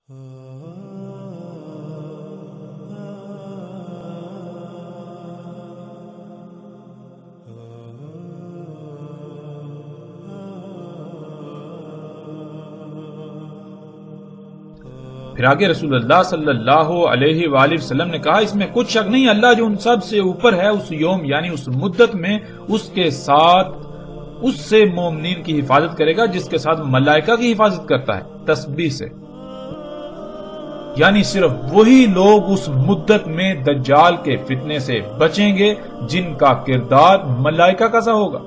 پھر آگے رسول اللہ صلی اللہ علیہ وآلہ وسلم نے کہا، اس میں کچھ شک نہیں، اللہ جو ان سب سے اوپر ہے اس یوم یعنی اس مدت میں اس کے ساتھ اس سے مومنین کی حفاظت کرے گا جس کے ساتھ ملائکہ کی حفاظت کرتا ہے تسبیح سے. یعنی صرف وہی لوگ اس مدت میں دجال کے فتنے سے بچیں گے جن کا کردار ملائکہ کا سا ہوگا.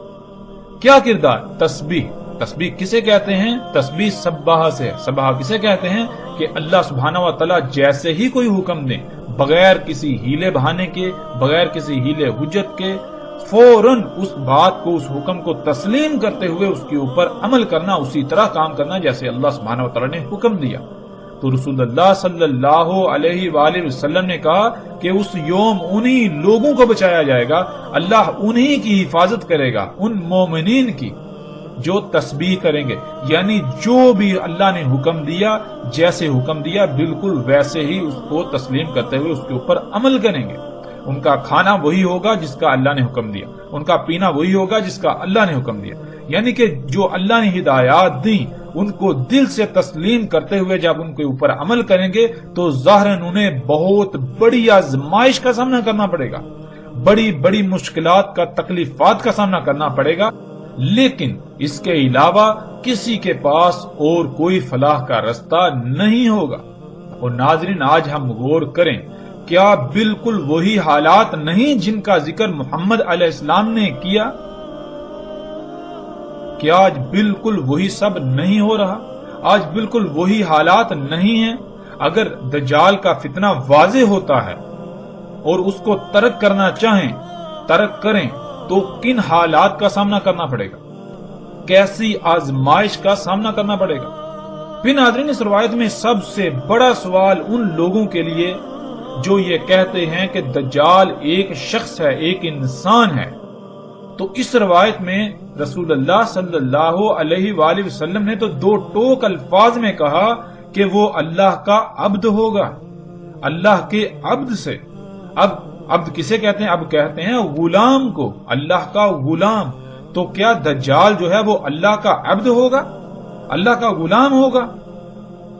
کیا کردار؟ تسبیح. تسبیح کسے کہتے ہیں؟ تسبیح سباہ سے. سباہ کسے کہتے ہیں؟ کہ اللہ سبحانہ و تعالی جیسے ہی کوئی حکم دیں بغیر کسی ہیلے بہانے کے، بغیر کسی ہیلے حجت کے، فوراً اس بات کو، اس حکم کو تسلیم کرتے ہوئے اس کے اوپر عمل کرنا، اسی طرح کام کرنا جیسے اللہ سبحانہ و تعالی نے حکم دیا. تو رسول اللہ صلی اللہ علیہ وآلہ وسلم نے کہا کہ اس یوم انہی لوگوں کو بچایا جائے گا، اللہ انہی کی حفاظت کرے گا، ان مومنین کی جو تسبیح کریں گے. یعنی جو بھی اللہ نے حکم دیا، جیسے حکم دیا بالکل ویسے ہی اس کو تسلیم کرتے ہوئے اس کے اوپر عمل کریں گے. ان کا کھانا وہی ہوگا جس کا اللہ نے حکم دیا، ان کا پینا وہی ہوگا جس کا اللہ نے حکم دیا. یعنی کہ جو اللہ نے ہدایات دی ان کو دل سے تسلیم کرتے ہوئے جب ان کے اوپر عمل کریں گے تو ظاہراً انہیں بہت بڑی آزمائش کا سامنا کرنا پڑے گا، بڑی بڑی مشکلات کا، تکلیفات کا سامنا کرنا پڑے گا، لیکن اس کے علاوہ کسی کے پاس اور کوئی فلاح کا رستہ نہیں ہوگا. اور ناظرین، آج ہم غور کریں، کیا بالکل وہی حالات نہیں جن کا ذکر محمد علیہ السلام نے کیا؟ کیا آج بالکل وہی سب نہیں ہو رہا؟ آج بالکل وہی حالات نہیں ہیں؟ اگر دجال کا فتنہ واضح ہوتا ہے اور اس کو ترک کرنا چاہیں، ترک کریں، تو کن حالات کا سامنا کرنا پڑے گا، کیسی آزمائش کا سامنا کرنا پڑے گا. پھر ناظرین، اس روایت میں سب سے بڑا سوال ان لوگوں کے لیے جو یہ کہتے ہیں کہ دجال ایک شخص ہے، ایک انسان ہے. تو اس روایت میں رسول اللہ صلی اللہ علیہ وآلہ وسلم نے تو دو ٹوک الفاظ میں کہا کہ وہ اللہ کا عبد ہوگا، اللہ کے عبد سے. اب عبد کسے کہتے ہیں؟ اب کہتے ہیں غلام کو، اللہ کا غلام. تو کیا دجال جو ہے وہ اللہ کا عبد ہوگا، اللہ کا غلام ہوگا؟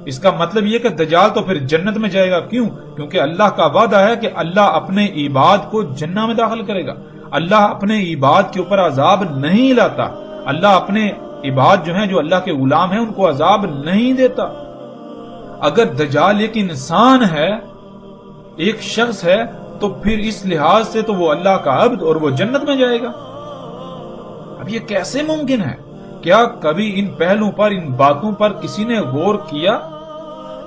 اس کا مطلب یہ کہ دجال تو پھر جنت میں جائے گا. کیوں؟ کیونکہ اللہ کا وعدہ ہے کہ اللہ اپنے عباد کو جنت میں داخل کرے گا. اللہ اپنے عباد کے اوپر عذاب نہیں لاتا، اللہ اپنے عباد جو ہیں، جو اللہ کے غلام ہیں، ان کو عذاب نہیں دیتا. اگر دجال ایک انسان ہے، ایک شخص ہے، تو پھر اس لحاظ سے تو وہ اللہ کا عبد اور وہ جنت میں جائے گا. اب یہ کیسے ممکن ہے؟ کیا کبھی ان پہلوؤں پر، ان باتوں پر کسی نے غور کیا؟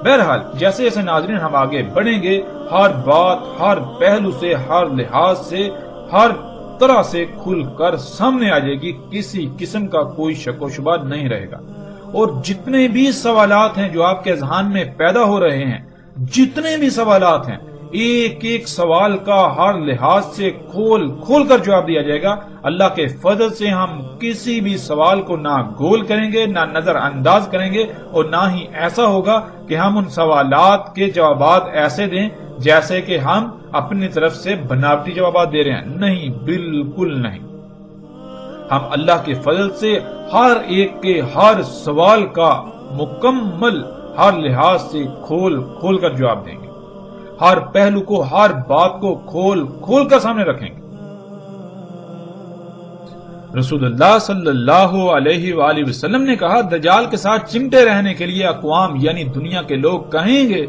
بہرحال جیسے جیسے ناظرین ہم آگے بڑھیں گے، ہر بات، ہر پہلو سے، ہر لحاظ سے، ہر طرح سے کھل کر سامنے آ جائے گی، کسی قسم کا کوئی شک و شبہ نہیں رہے گا. اور جتنے بھی سوالات ہیں جو آپ کے ذہن میں پیدا ہو رہے ہیں، جتنے بھی سوالات ہیں، ایک ایک سوال کا ہر لحاظ سے کھول کھول کر جواب دیا جائے گا. اللہ کے فضل سے ہم کسی بھی سوال کو نہ گول کریں گے، نہ نظر انداز کریں گے، اور نہ ہی ایسا ہوگا کہ ہم ان سوالات کے جوابات ایسے دیں جیسے کہ ہم اپنی طرف سے بناوٹی جوابات دے رہے ہیں. نہیں، بالکل نہیں. ہم اللہ کے فضل سے ہر ایک کے ہر سوال کا مکمل ہر لحاظ سے کھول کھول کر جواب دیں گے، ہر پہلو کو، ہر بات کو کھول کھول کر سامنے رکھیں گے. رسول اللہ صلی اللہ علیہ وآلہ وسلم نے کہا، دجال کے ساتھ چمٹے رہنے کے لیے اقوام یعنی دنیا کے لوگ کہیں گے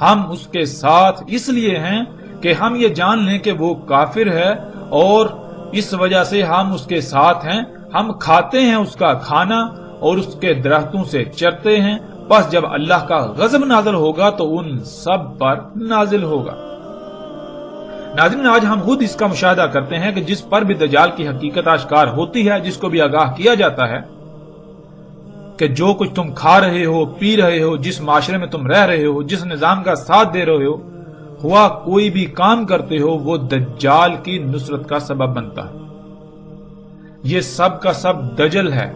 ہم اس کے ساتھ اس لیے ہیں کہ ہم یہ جان لیں کہ وہ کافر ہے اور اس وجہ سے ہم اس کے ساتھ ہیں. ہم کھاتے ہیں اس کا کھانا اور اس کے درختوں سے چرتے ہیں. پس جب اللہ کا غضب نازل ہوگا تو ان سب پر نازل ہوگا. ناظرین، آج ہم خود اس کا مشاہدہ کرتے ہیں کہ جس پر بھی دجال کی حقیقت آشکار ہوتی ہے، جس کو بھی آگاہ کیا جاتا ہے کہ جو کچھ تم کھا رہے ہو، پی رہے ہو، جس معاشرے میں تم رہ رہے ہو، جس نظام کا ساتھ دے رہے ہو، ہوا کوئی بھی کام کرتے ہو، وہ دجال کی نصرت کا سبب بنتا ہے. یہ سب کا سب دجل ہے،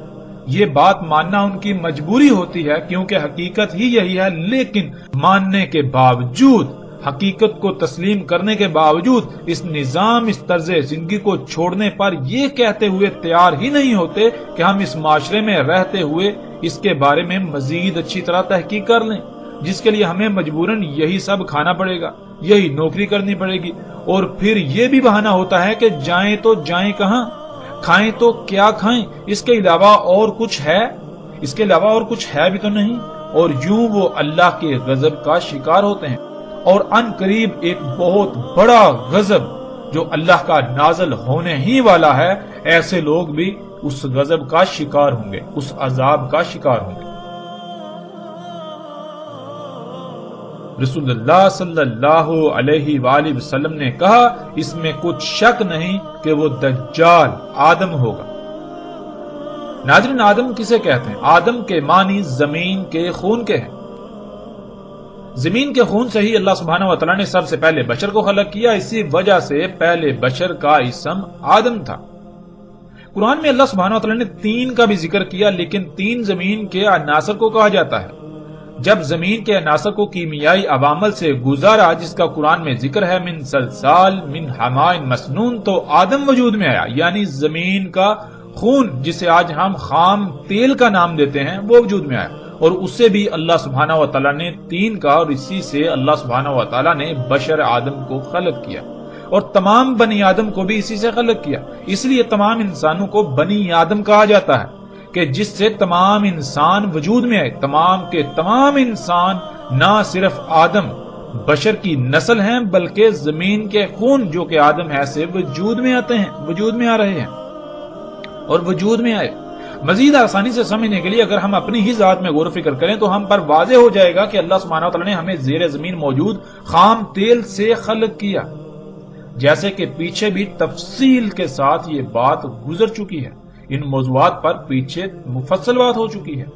یہ بات ماننا ان کی مجبوری ہوتی ہے کیونکہ حقیقت ہی یہی ہے، لیکن ماننے کے باوجود، حقیقت کو تسلیم کرنے کے باوجود اس نظام، اس طرز زندگی کو چھوڑنے پر یہ کہتے ہوئے تیار ہی نہیں ہوتے کہ ہم اس معاشرے میں رہتے ہوئے اس کے بارے میں مزید اچھی طرح تحقیق کر لیں، جس کے لیے ہمیں مجبوراً یہی سب کھانا پڑے گا، یہی نوکری کرنی پڑے گی، اور پھر یہ بھی بہانہ ہوتا ہے کہ جائیں تو جائیں کہاں، کھائیں تو کیا کھائیں، اس کے علاوہ اور کچھ ہے بھی تو نہیں، اور یوں وہ اللہ کے غضب کا شکار ہوتے ہیں، اور ان قریب ایک بہت بڑا غضب جو اللہ کا نازل ہونے ہی والا ہے، ایسے لوگ بھی اس غضب کا شکار ہوں گے، اس عذاب کا شکار ہوں گے۔ رسول اللہ صلی اللہ علیہ وآلہ وسلم نے کہا، اس میں کچھ شک نہیں کہ وہ دجال آدم ہوگا۔ ناظرین، آدم کسے کہتے ہیں؟ آدم کے معنی زمین کے خون کے ہیں۔ زمین کے خون سے ہی اللہ سبحانہ وتعالی نے سب سے پہلے بشر کو خلق کیا، اسی وجہ سے پہلے بشر کا اسم آدم تھا۔ قرآن میں اللہ سبحانہ وتعالی نے تین کا بھی ذکر کیا، لیکن تین زمین کے عناصر کو کہا جاتا ہے۔ جب زمین کے عناصر کو کیمیائی عوامل سے گزارا، جس کا قرآن میں ذکر ہے، من سلسال من حمائن مسنون، تو آدم وجود میں آیا، یعنی زمین کا خون جسے آج ہم خام تیل کا نام دیتے ہیں، وہ وجود میں آیا، اور اس سے بھی اللہ سبحانہ وتعالی نے تین کا، اور اسی سے اللہ سبحانہ وتعالی نے بشر آدم کو خلق کیا، اور تمام بنی آدم کو بھی اسی سے خلق کیا۔ اس لیے تمام انسانوں کو بنی آدم کہا جاتا ہے کہ جس سے تمام انسان وجود میں آئے۔ تمام کے تمام انسان نہ صرف آدم بشر کی نسل ہیں، بلکہ زمین کے خون جو کہ آدم ہے سے وجود میں آتے ہیں، وجود میں آ رہے ہیں اور وجود میں آئے۔ مزید آسانی سے سمجھنے کے لیے اگر ہم اپنی ہی ذات میں غور و فکر کریں تو ہم پر واضح ہو جائے گا کہ اللہ سبحانہ وتعالی نے ہمیں زیر زمین موجود خام تیل سے خلق کیا، جیسے کہ پیچھے بھی تفصیل کے ساتھ یہ بات گزر چکی ہے، ان موضوعات پر پیچھے مفصل بات ہو چکی ہے۔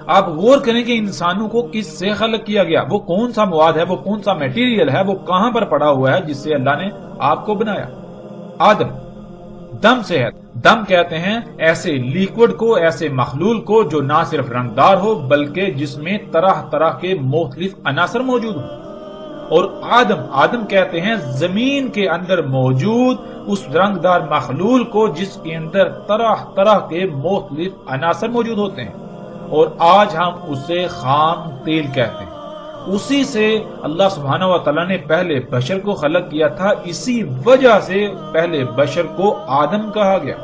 آپ غور کریں کہ انسانوں کو کس سے خلق کیا گیا، وہ کون سا مواد ہے، وہ کون سا میٹیریل ہے، وہ کہاں پر پڑا ہوا ہے جس سے اللہ نے آپ کو بنایا۔ آدم دم سے ہے۔ دم کہتے ہیں ایسے لیکوڈ کو، ایسے مخلول کو جو نہ صرف رنگدار ہو بلکہ جس میں طرح طرح کے مختلف عناصر موجود ہوں، اور آدم کہتے ہیں زمین کے اندر موجود اس رنگدار مخلول کو جس کے اندر طرح طرح کے مختلف عناصر موجود ہوتے ہیں، اور آج ہم اسے خام تیل کہتے ہیں۔ اسی سے اللہ سبحانہ وتعالی نے پہلے بشر کو خلق کیا تھا، اسی وجہ سے پہلے بشر کو آدم کہا گیا،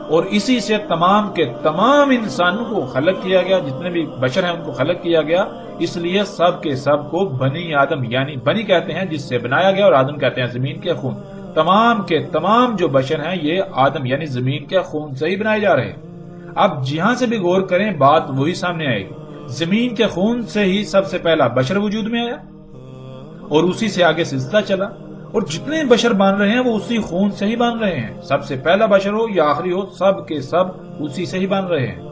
اور اسی سے تمام کے تمام انسانوں کو خلق کیا گیا، جتنے بھی بشر ہیں ان کو خلق کیا گیا، اس لیے سب کے سب کو بنی آدم، یعنی بنی کہتے ہیں جس سے بنایا گیا، اور آدم کہتے ہیں زمین کے خون۔ تمام کے تمام جو بشر ہیں یہ آدم یعنی زمین کے خون سے ہی بنائے جا رہے ہیں۔ اب جہاں سے بھی غور کریں بات وہی سامنے آئے گی، زمین کے خون سے ہی سب سے پہلا بشر وجود میں آیا، اور اسی سے آگے سلسلہ چلا، اور جتنے بشر بن رہے ہیں وہ اسی خون سے ہی بن رہے ہیں، سب سے پہلا بشر ہو یا آخری ہو، سب کے سب اسی سے ہی بن رہے ہیں۔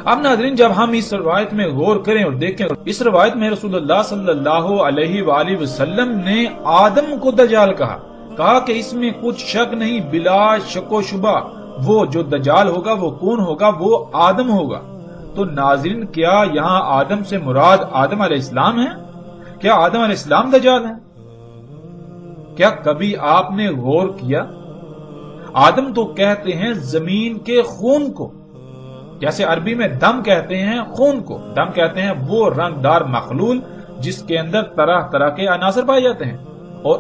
اب ناظرین، جب ہم اس روایت میں غور کریں اور دیکھیں، اس روایت میں رسول اللہ صلی اللہ علیہ وآلہ وسلم نے آدم کو دجال کہا کہ اس میں کچھ شک نہیں، بلا شک و شبہ وہ جو دجال ہوگا وہ کون ہوگا؟ وہ آدم ہوگا۔ تو ناظرین، کیا یہاں آدم سے مراد آدم علیہ السلام ہے؟ کیا آدم علیہ السلام دجال ہیں؟ کیا کبھی آپ نے غور کیا؟ آدم تو کہتے ہیں زمین کے خون کو، جیسے عربی میں دم کہتے ہیں خون کو، دم کہتے ہیں وہ رنگدار مخلول جس کے اندر طرح طرح کے عناصر پائے جاتے ہیں، اور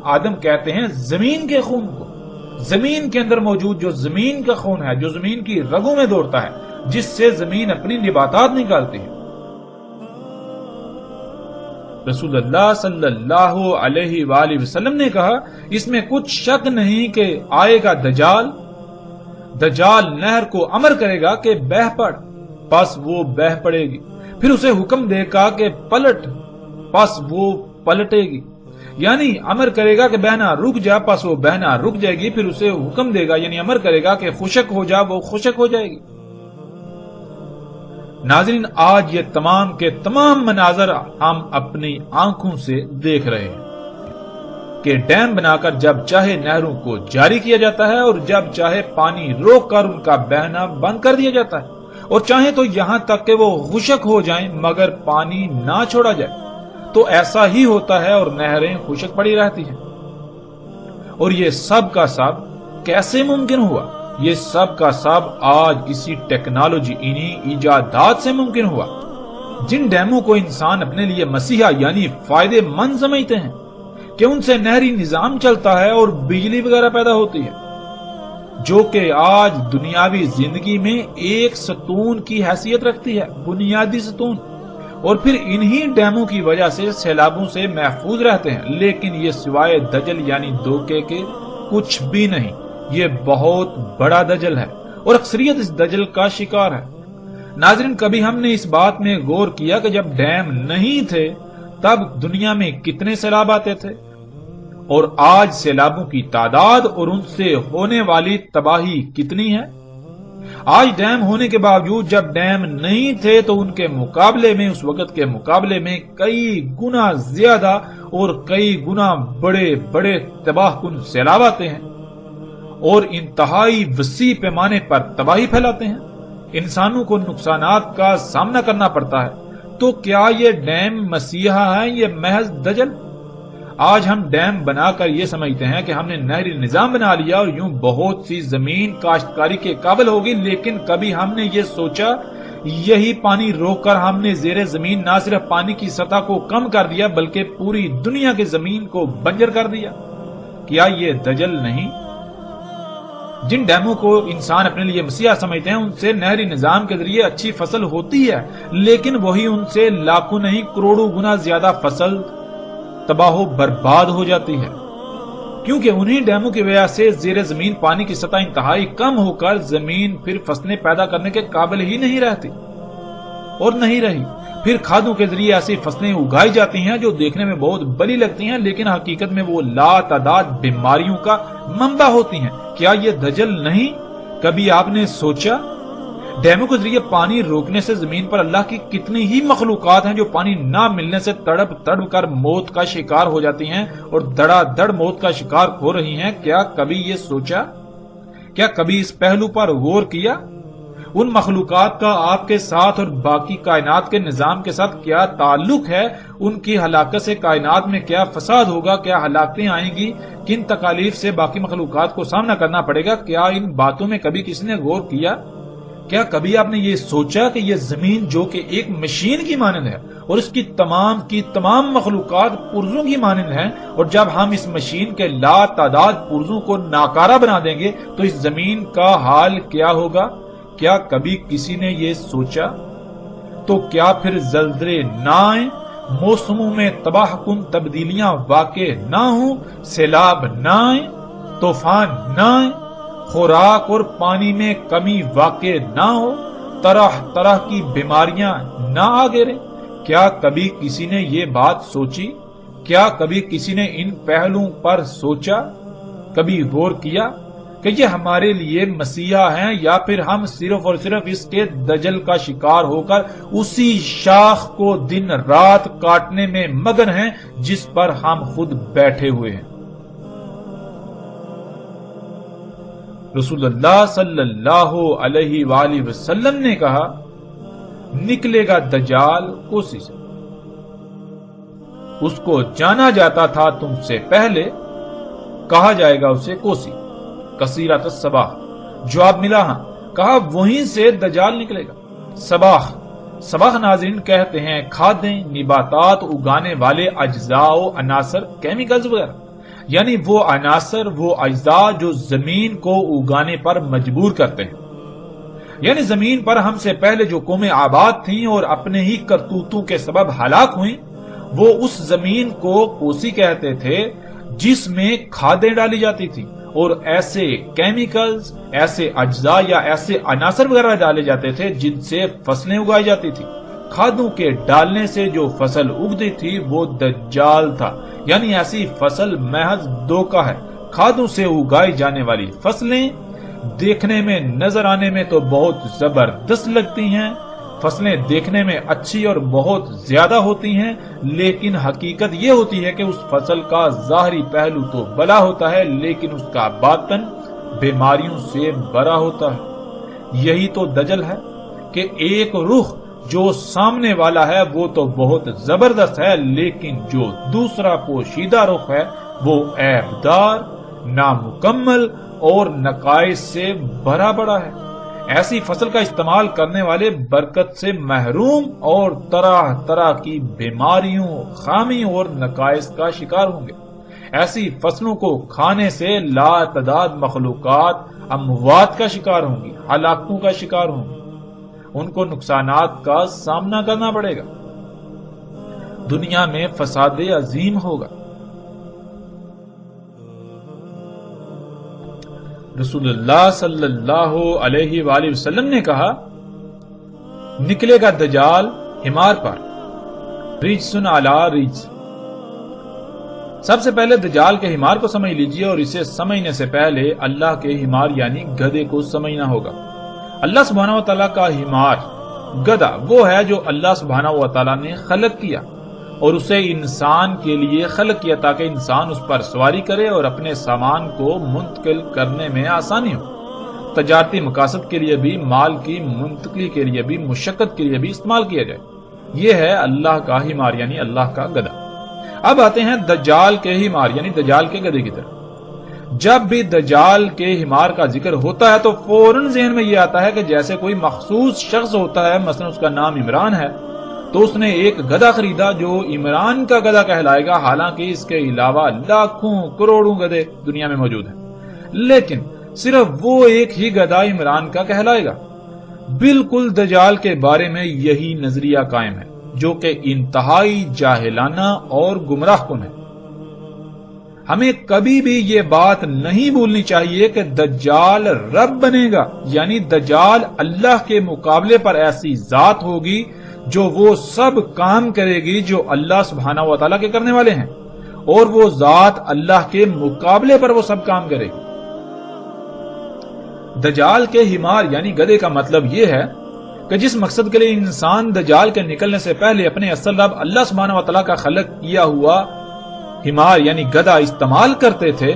آدم کہتے ہیں زمین کے خون کو، زمین کے اندر موجود جو زمین کا خون ہے، جو زمین کی رگوں میں دوڑتا ہے، جس سے زمین اپنی نباتات نکالتی ہے۔ رسول اللہ صلی اللہ علیہ وآلہ وسلم نے کہا اس میں کچھ شک نہیں کہ آئے گا دجال نہر کو امر کرے گا کہ بہہ پڑ، پس وہ بہہ پڑے گی، پھر اسے حکم دے گا کہ پلٹ، پس وہ پلٹے گی، یعنی امر کرے گا کہ بہنا رک جا، پس وہ بہنا رک جائے گی، پھر اسے حکم دے گا یعنی امر کرے گا کہ خشک ہو جا، وہ خشک ہو جائے گی۔ ناظرین، آج یہ تمام کے تمام مناظر ہم اپنی آنکھوں سے دیکھ رہے ہیں۔ کہ ڈیم بنا کر جب چاہے نہروں کو جاری کیا جاتا ہے اور جب چاہے پانی روک کر ان کا بہنا بند کر دیا جاتا ہے، اور چاہے تو یہاں تک کہ وہ خشک ہو جائیں مگر پانی نہ چھوڑا جائے۔ تو ایسا ہی ہوتا ہے اور نہریں خشک پڑی رہتی ہیں۔ اور یہ سب کا سب کیسے ممکن ہوا؟ یہ سب کا سب آج اسی ٹیکنالوجی، انہی ایجادات سے ممکن ہوا۔ جن ڈیموں کو انسان اپنے لیے مسیحا یعنی فائدے مند سمجھتے ہیں کہ ان سے نہری نظام چلتا ہے اور بجلی وغیرہ پیدا ہوتی ہے، جو کہ آج دنیاوی زندگی میں ایک ستون کی حیثیت رکھتی ہے، بنیادی ستون، اور پھر انہی ڈیموں کی وجہ سے سیلابوں سے محفوظ رہتے ہیں، لیکن یہ سوائے دجل یعنی دھوکے کے کچھ بھی نہیں۔ یہ بہت بڑا دجل ہے اور اکثریت اس دجل کا شکار ہے۔ ناظرین، کبھی ہم نے اس بات میں غور کیا کہ جب ڈیم نہیں تھے تب دنیا میں کتنے سیلاب آتے تھے، اور آج سیلابوں کی تعداد اور ان سے ہونے والی تباہی کتنی ہے؟ آج ڈیم ہونے کے باوجود جب ڈیم نہیں تھے تو ان کے مقابلے میں، اس وقت کے مقابلے میں کئی گنا زیادہ اور کئی گنا بڑے بڑے تباہ کن سیلاب آتے ہیں اور انتہائی وسیع پیمانے پر تباہی پھیلاتے ہیں، انسانوں کو نقصانات کا سامنا کرنا پڑتا ہے۔ تو کیا یہ ڈیم مسیحا ہے، یہ محض دجل؟ آج ہم ڈیم بنا کر یہ سمجھتے ہیں کہ ہم نے نہری نظام بنا لیا اور یوں بہت سی زمین کاشتکاری کے قابل ہوگی، لیکن کبھی ہم نے یہ سوچا یہی پانی روک کر ہم نے زیر زمین نہ صرف پانی کی سطح کو کم کر دیا بلکہ پوری دنیا کی زمین کو بنجر کر دیا؟ کیا یہ دجل نہیں؟ جن ڈیموں کو انسان اپنے لیے مسیحا سمجھتے ہیں ان سے نہری نظام کے ذریعے اچھی فصل ہوتی ہے، لیکن وہی ان سے لاکھوں نہیں کروڑوں گنا زیادہ فصل تباہ و برباد ہو جاتی ہے، کیونکہ انہی ڈیموں کی وجہ سے زیر زمین پانی کی سطح انتہائی کم ہو کر زمین پھر فصلیں پیدا کرنے کے قابل ہی نہیں رہتی اور نہیں رہی۔ پھر کھادوں کے ذریعے ایسی فصلیں اگائی جاتی ہیں جو دیکھنے میں بہت بڑی لگتی ہیں لیکن حقیقت میں وہ لا تعداد بیماریوں کا منبع ہوتی ہیں۔ کیا یہ دجل نہیں؟ کبھی آپ نے سوچا ڈیموں کے ذریعے پانی روکنے سے زمین پر اللہ کی کتنی ہی مخلوقات ہیں جو پانی نہ ملنے سے تڑپ تڑپ کر موت کا شکار ہو جاتی ہیں اور دڑا دڑ موت کا شکار ہو رہی ہیں؟ کیا کبھی یہ سوچا؟ کیا کبھی اس پہلو پر غور کیا؟ ان مخلوقات کا آپ کے ساتھ اور باقی کائنات کے نظام کے ساتھ کیا تعلق ہے؟ ان کی ہلاکت سے کائنات میں کیا فساد ہوگا؟ کیا ہلاکتیں آئیں گی؟ کن تکالیف سے باقی مخلوقات کو سامنا کرنا پڑے گا؟ کیا ان باتوں میں کبھی کسی نے غور کیا؟ کیا کبھی آپ نے یہ سوچا کہ یہ زمین جو کہ ایک مشین کی مانند ہے اور اس کی تمام مخلوقات پرزوں کی مانند ہیں، اور جب ہم اس مشین کے لا تعداد پرزوں کو ناکارہ بنا دیں گے تو اس زمین کا حال کیا ہوگا؟ کیا کبھی کسی نے یہ سوچا؟ تو کیا پھر زلزلے نہ آئیں، موسموں میں تباہ کن تبدیلیاں واقع نہ ہوں، سیلاب نہ آئیں، طوفان نہ آئیں، خوراک اور پانی میں کمی واقع نہ ہو، طرح طرح کی بیماریاں نہ آ گریں؟ کیا کبھی کسی نے یہ بات سوچی؟ کیا کبھی کسی نے ان پہلوؤں پر سوچا؟ کبھی غور کیا کہ یہ ہمارے لیے مسیحا ہیں یا پھر ہم صرف اور صرف اس کے دجل کا شکار ہو کر اسی شاخ کو دن رات کاٹنے میں مگن ہیں جس پر ہم خود بیٹھے ہوئے ہیں؟ رسول اللہ صلی اللہ علیہ وآلہ وسلم نے کہا، نکلے گا دجال کوسی سے، اس کو جانا جاتا تھا تم سے پہلے، کہا جائے گا اسے کوسی، کثیرۃ الصباح۔ جواب ملا ہاں، کہا وہیں سے دجال نکلے گا۔ صباح ناظرین کہتے ہیں کھادیں، نباتات اگانے والے اجزاء و عناصر، کیمیکلز وغیرہ، یعنی وہ عناصر، وہ اجزاء جو زمین کو اگانے پر مجبور کرتے ہیں۔ یعنی زمین پر ہم سے پہلے جو قومیں آباد تھیں اور اپنے ہی کرتوتوں کے سبب ہلاک ہوئیں، وہ اس زمین کو کوسی کہتے تھے جس میں کھادیں ڈالی جاتی تھی اور ایسے کیمیکلز، ایسے اجزاء یا ایسے عناصر وغیرہ ڈالے جاتے تھے جن سے فصلیں اگائی جاتی تھی۔ کھادوں کے ڈالنے سے جو فصل اگتی تھی وہ دجال تھا، یعنی ایسی فصل محض دھوکہ ہے۔ کھادوں سے اگائی جانے والی فصلیں دیکھنے میں، نظر آنے میں تو بہت زبردست لگتی ہیں، فصلیں دیکھنے میں اچھی اور بہت زیادہ ہوتی ہیں، لیکن حقیقت یہ ہوتی ہے کہ اس فصل کا ظاہری پہلو تو بھلا ہوتا ہے لیکن اس کا باطن بیماریوں سے بھرا ہوتا ہے۔ یہی تو دجل ہے کہ ایک رخ جو سامنے والا ہے وہ تو بہت زبردست ہے، لیکن جو دوسرا پوشیدہ رخ ہے وہ عیبدار، نامکمل اور نقائص سے بھرا پڑا ہے۔ ایسی فصل کا استعمال کرنے والے برکت سے محروم اور طرح طرح کی بیماریوں، خامیوں اور نقائص کا شکار ہوں گے۔ ایسی فصلوں کو کھانے سے لا تعداد مخلوقات اموات کا شکار ہوں گی، ہلاکتوں کا شکار ہوں گی، ان کو نقصانات کا سامنا کرنا پڑے گا، دنیا میں فساد عظیم ہوگا۔ رسول اللہ صلی اللہ علیہ وآلہ وسلم نے کہا، نکلے گا دجال حمار پر، رجسن علی رجس۔ سب سے پہلے دجال کے حمار کو سمجھ لیجئے، اور اسے سمجھنے سے پہلے اللہ کے حمار یعنی گدھے کو سمجھنا ہوگا۔ اللہ سبحانہ و تعالیٰ کا حمار، گدھا، وہ ہے جو اللہ سبحانہ و تعالیٰ نے خلق کیا اور اسے انسان کے لیے خلق کیا تاکہ انسان اس پر سواری کرے اور اپنے سامان کو منتقل کرنے میں آسانی ہو، تجارتی مقاصد کے لیے بھی، مال کی منتقلی کے لیے بھی، مشقت کے لیے بھی استعمال کیا جائے۔ یہ ہے اللہ کا حمار یعنی اللہ کا گدھا۔ اب آتے ہیں دجال کے حمار یعنی دجال کے گدھے کی طرف۔ جب بھی دجال کے حمار کا ذکر ہوتا ہے تو فوراً ذہن میں یہ آتا ہے کہ جیسے کوئی مخصوص شخص ہوتا ہے، مثلا اس کا نام عمران ہے تو اس نے ایک گدھا خریدا جو عمران کا گدھا کہلائے گا، حالانکہ اس کے علاوہ لاکھوں کروڑوں گدھے دنیا میں موجود ہیں، لیکن صرف وہ ایک ہی گدھا عمران کا کہلائے گا۔ بالکل دجال کے بارے میں یہی نظریہ قائم ہے، جو کہ انتہائی جاہلانہ اور گمراہ کن ہے۔ ہمیں کبھی بھی یہ بات نہیں بھولنی چاہیے کہ دجال رب بنے گا، یعنی دجال اللہ کے مقابلے پر ایسی ذات ہوگی جو وہ سب کام کرے گی جو اللہ سبحانہ و تعالیٰ کے کرنے والے ہیں، اور وہ ذات اللہ کے مقابلے پر وہ سب کام کرے گی۔ دجال کے حمار یعنی گدھے کا مطلب یہ ہے کہ جس مقصد کے لیے انسان دجال کے نکلنے سے پہلے اپنے اصل رب اللہ سبحانہ و تعالیٰ کا خلق کیا ہوا حمار یعنی گدھا استعمال کرتے تھے،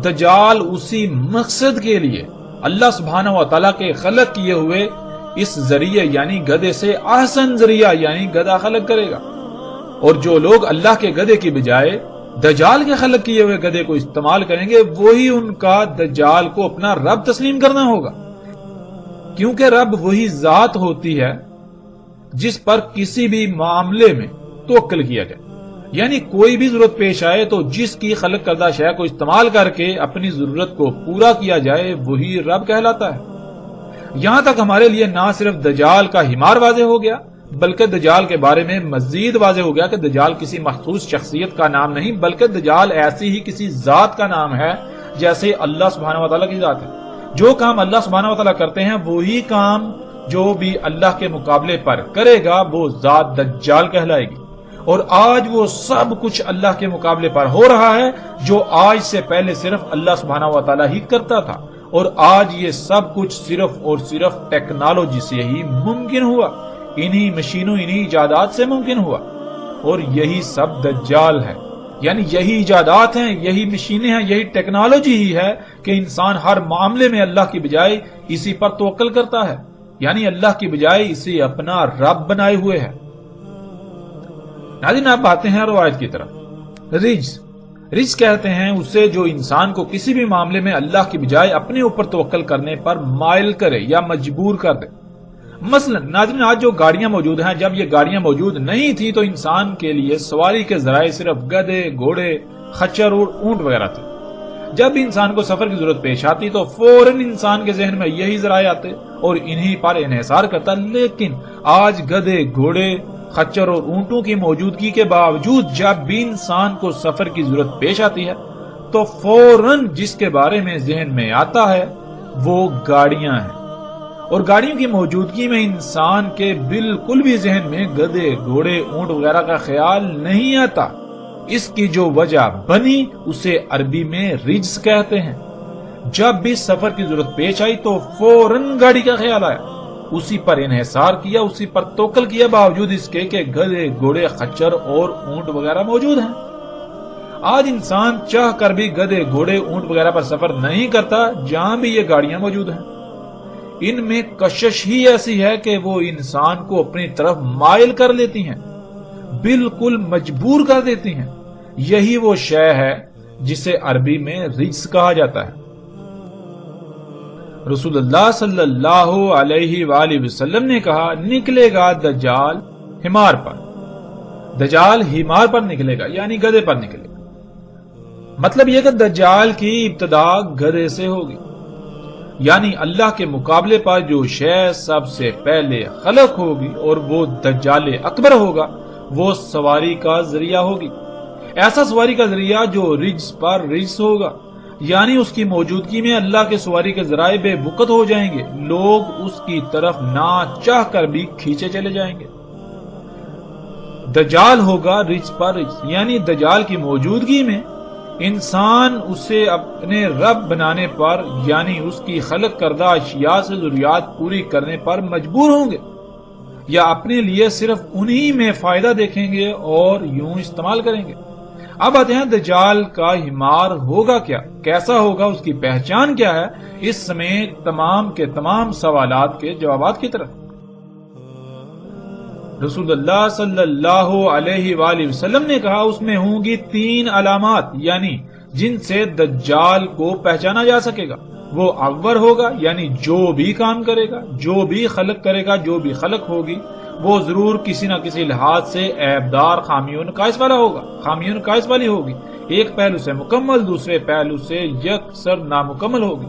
دجال اسی مقصد کے لیے اللہ سبحانہ و تعالیٰ کے خلق کیے ہوئے اس ذریعے یعنی گدھے سے احسن ذریعہ یعنی گدھا خلق کرے گا، اور جو لوگ اللہ کے گدھے کی بجائے دجال کے خلق کیے ہوئے گدھے کو استعمال کریں گے، وہی ان کا دجال کو اپنا رب تسلیم کرنا ہوگا، کیونکہ رب وہی ذات ہوتی ہے جس پر کسی بھی معاملے میں توکل کیا جائے، یعنی کوئی بھی ضرورت پیش آئے تو جس کی خلق کردہ شے کو استعمال کر کے اپنی ضرورت کو پورا کیا جائے وہی رب کہلاتا ہے۔ یہاں تک ہمارے لیے نہ صرف دجال کا حمار واضح ہو گیا، بلکہ دجال کے بارے میں مزید واضح ہو گیا کہ دجال کسی مخصوص شخصیت کا نام نہیں، بلکہ دجال ایسی ہی کسی ذات کا نام ہے جیسے اللہ سبحانہ و تعالیٰ کی ذات ہے۔ جو کام اللہ سبحانہ و تعالیٰ کرتے ہیں وہی کام جو بھی اللہ کے مقابلے پر کرے گا وہ ذات دجال کہلائے گی، اور آج وہ سب کچھ اللہ کے مقابلے پر ہو رہا ہے جو آج سے پہلے صرف اللہ سبحانہ و تعالیٰ ہی کرتا تھا، اور آج یہ سب کچھ صرف اور صرف ٹیکنالوجی سے ہی ممکن ہوا، انہی مشینوں، انہی ایجادات سے ممکن ہوا، اور یہی سب دجال ہے، یعنی یہی ایجادات ہیں، یہی مشینیں ہیں، یہی ٹیکنالوجی ہی ہے کہ انسان ہر معاملے میں اللہ کی بجائے اسی پر توکل کرتا ہے، یعنی اللہ کی بجائے اسے اپنا رب بنائے ہوئے ہے۔ ناظرین، آپ آتے ہیں روایت کی طرف۔ رجس کہتے ہیں اسے جو انسان کو کسی بھی معاملے میں اللہ کی بجائے اپنے اوپر توکل کرنے پر مائل کرے یا مجبور کر دے۔ مثلا ناظرین، آج جو گاڑیاں موجود ہیں، جب یہ گاڑیاں موجود نہیں تھی تو انسان کے لیے سواری کے ذرائع صرف گدھے، گھوڑے، خچر اور اونٹ وغیرہ تھے۔ جب بھی انسان کو سفر کی ضرورت پیش آتی تو فوراً انسان کے ذہن میں یہی ذرائع آتے اور انہی پر انحصار کرتا، لیکن آج گدھے، گھوڑے، خچر اور اونٹوں کی موجودگی کے باوجود جب بھی انسان کو سفر کی ضرورت پیش آتی ہے تو فوراً جس کے بارے میں ذہن میں آتا ہے وہ گاڑیاں ہیں، اور گاڑیوں کی موجودگی میں انسان کے بالکل بھی ذہن میں گدھے، گھوڑے، اونٹ وغیرہ کا خیال نہیں آتا۔ اس کی جو وجہ بنی اسے عربی میں رجس کہتے ہیں۔ جب بھی سفر کی ضرورت پیش آئی تو فوراً گاڑی کا خیال آیا، اسی پر انحصار کیا، اسی پر توکل کیا، باوجود اس کے کہ گدھے، گھوڑے، خچر اور اونٹ وغیرہ موجود ہیں۔ آج انسان چاہ کر بھی گدھے، گھوڑے، اونٹ وغیرہ پر سفر نہیں کرتا جہاں بھی یہ گاڑیاں موجود ہیں۔ ان میں کشش ہی ایسی ہے کہ وہ انسان کو اپنی طرف مائل کر لیتی ہیں، بالکل مجبور کر دیتی ہیں۔ یہی وہ شے ہے جسے عربی میں رجس کہا جاتا ہے۔ رسول اللہ صلی اللہ علیہ وآلہ وسلم نے کہا، نکلے گا دجال حمار پر، دجال حمار پر نکلے گا یعنی گدھے پر نکلے گا۔ مطلب یہ کہ دجال کی ابتدا گدھے سے ہوگی، یعنی اللہ کے مقابلے پر جو شے سب سے پہلے خلق ہوگی اور وہ دجال اکبر ہوگا، وہ سواری کا ذریعہ ہوگی۔ ایسا سواری کا ذریعہ جو رجس پر رجس ہوگا، یعنی اس کی موجودگی میں اللہ کے سواری کے ذرائع بے وقت ہو جائیں گے، لوگ اس کی طرف نہ چاہ کر بھی کھینچے چلے جائیں گے۔ دجال ہوگا رجس پر رجس، یعنی دجال کی موجودگی میں انسان اسے اپنے رب بنانے پر، یعنی اس کی خلق کردہ اشیاء سے ضروریات پوری کرنے پر مجبور ہوں گے، یا اپنے لیے صرف انہی میں فائدہ دیکھیں گے اور یوں استعمال کریں گے۔ اب آتے ہیں دجال کا حمار ہوگا کیا، کیسا ہوگا، اس کی پہچان کیا ہے، اس سمیت تمام کے تمام سوالات کے جوابات کی طرف۔ رسول اللہ صلی اللہ علیہ وآلہ وسلم نے کہا، اس میں ہوں گی 3 علامات، یعنی جن سے دجال کو پہچانا جا سکے گا۔ وہ اول ہوگا، یعنی جو بھی کام کرے گا، جو بھی خلق کرے گا، جو بھی خلق ہوگی، وہ ضرور کسی نہ کسی لحاظ سے عیبدار، خامی و نقائص والا ہوگا، خامی و نقائص والی ہوگی، ایک پہلو سے مکمل، دوسرے پہلو سے یکسر نامکمل ہوگی۔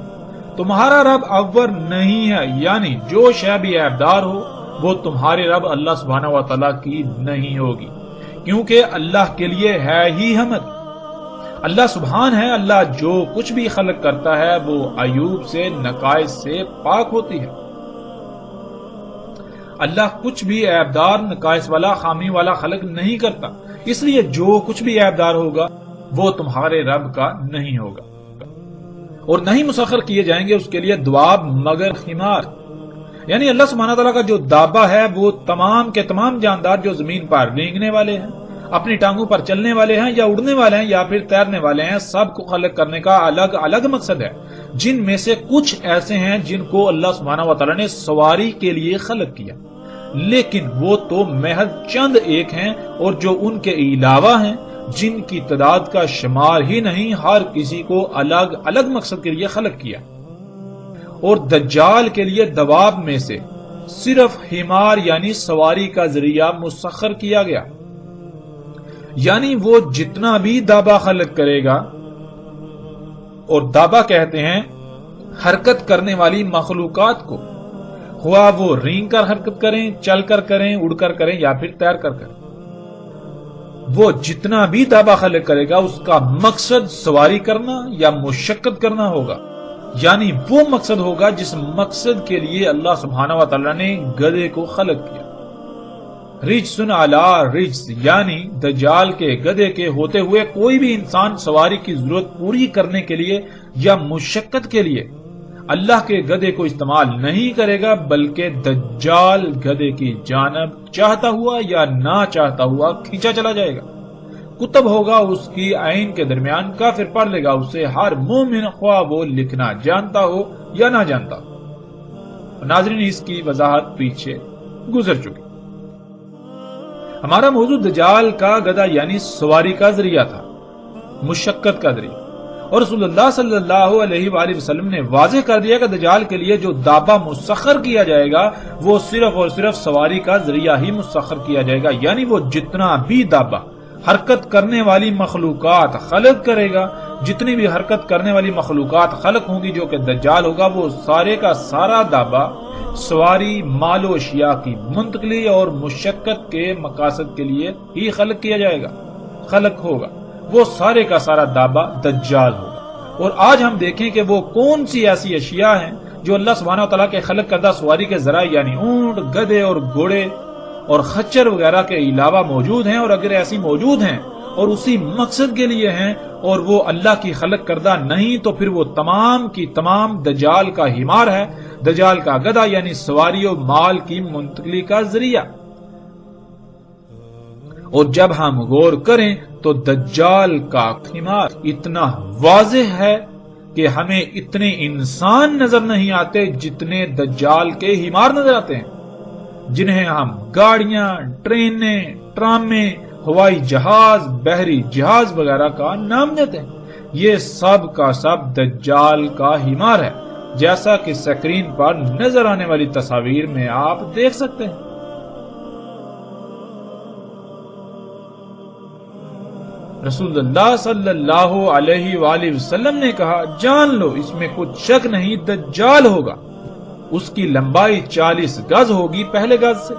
تمہارا رب اول نہیں ہے، یعنی جو شے بھی عیبدار ہو وہ تمہارے رب اللہ سبحانہ و تعالیٰ کی نہیں ہوگی، کیونکہ اللہ کے لیے ہے ہی حمد۔ اللہ سبحان ہے، اللہ جو کچھ بھی خلق کرتا ہے وہ عیوب سے، نقائص سے پاک ہوتی ہے۔ اللہ کچھ بھی عیبدار، نقائص والا، خامی والا خلق نہیں کرتا، اس لیے جو کچھ بھی عیبدار ہوگا وہ تمہارے رب کا نہیں ہوگا، اور نہیں مسخر کیے جائیں گے اس کے لیے دواب مگر حمار، یعنی اللہ سبحانہ تعالیٰ کا جو دابہ ہے وہ تمام کے تمام جاندار جو زمین پر رینگنے والے ہیں، اپنی ٹانگوں پر چلنے والے ہیں، یا اڑنے والے ہیں، یا پھر تیرنے والے ہیں، سب کو خلق کرنے کا الگ الگ مقصد ہے، جن میں سے کچھ ایسے ہیں جن کو اللہ سبحانہ و تعالیٰ نے سواری کے لیے خلق کیا، لیکن وہ تو محض چند ایک ہیں، اور جو ان کے علاوہ ہیں جن کی تعداد کا شمار ہی نہیں، ہر کسی کو الگ الگ مقصد کے لیے خلق کیا۔ اور دجال کے لیے دواب میں سے صرف حمار یعنی سواری کا ذریعہ مسخر کیا گیا، یعنی وہ جتنا بھی دابہ خلق کرے گا، اور دابہ کہتے ہیں حرکت کرنے والی مخلوقات کو، خواہ وہ رینگ کر حرکت کریں، چل کر کریں، اڑ کر کریں، یا پھر تیر کر کریں، وہ جتنا بھی دابہ خلق کرے گا اس کا مقصد سواری کرنا یا مشقت کرنا ہوگا، یعنی وہ مقصد ہوگا جس مقصد کے لیے اللہ سبحانہ و تعالیٰ نے گدھے کو خلق کیا۔ رجسن علی رجس، یعنی دجال کے گدھے کے ہوتے ہوئے کوئی بھی انسان سواری کی ضرورت پوری کرنے کے لیے یا مشقت کے لیے اللہ کے گدھے کو استعمال نہیں کرے گا، بلکہ دجال گدھے کی جانب چاہتا ہوا یا نہ چاہتا ہوا کھینچا چلا جائے گا۔ کتب ہوگا اس کی عین کے درمیان، کافر پڑھ لے گا اسے، ہر مومن خواہ وہ لکھنا جانتا ہو یا نہ جانتا ہو۔ ناظرین، اس کی وضاحت پیچھے گزر چکی۔ ہمارا موضوع دجال کا گدھا یعنی سواری کا ذریعہ تھا، مشقت کا ذریعہ، اور رسول اللہ صلی اللہ علیہ وآلہ وسلم نے واضح کر دیا کہ دجال کے لیے جو دابہ مسخر کیا جائے گا وہ صرف اور صرف سواری کا ذریعہ ہی مسخر کیا جائے گا، یعنی وہ جتنا بھی دابہ حرکت کرنے والی مخلوقات خلق کرے گا، جتنی بھی حرکت کرنے والی مخلوقات خلق ہوں گی جو کہ دجال ہوگا، وہ سارے کا سارا دابہ سواری، مال و اشیاء کی منتقلی اور مشقت کے مقاصد کے لیے ہی خلق کیا جائے گا، خلق ہوگا، وہ سارے کا سارا دابہ دجال ہوگا۔ اور آج ہم دیکھیں کہ وہ کون سی ایسی اشیاء ہیں جو اللہ سبحانہ و تعالیٰ کے خلق کردہ سواری کے ذرائع یعنی اونٹ، گدھے اور گھوڑے اور خچر وغیرہ کے علاوہ موجود ہیں، اور اگر ایسی موجود ہیں اور اسی مقصد کے لیے ہیں اور وہ اللہ کی خلق کردہ نہیں، تو پھر وہ تمام کی تمام دجال کا حمار ہے، دجال کا گدھا یعنی سواری و مال کی منتقلی کا ذریعہ۔ اور جب ہم غور کریں تو دجال کا حمار اتنا واضح ہے کہ ہمیں اتنے انسان نظر نہیں آتے جتنے دجال کے حمار نظر آتے ہیں، جنہیں ہم گاڑیاں، ٹرینیں، ٹرامیں، ہوائی جہاز، بحری جہاز وغیرہ کا نام دیتے ہیں۔ یہ سب کا سب دجال کا حمار ہے، جیسا کہ سکرین پر نظر آنے والی تصاویر میں آپ دیکھ سکتے ہیں۔ رسول اللہ صلی اللہ علیہ وآلہ وسلم نے کہا، جان لو اس میں کچھ شک نہیں، دجال ہوگا۔ اس کی لمبائی 40 گز ہوگی پہلے گز سے،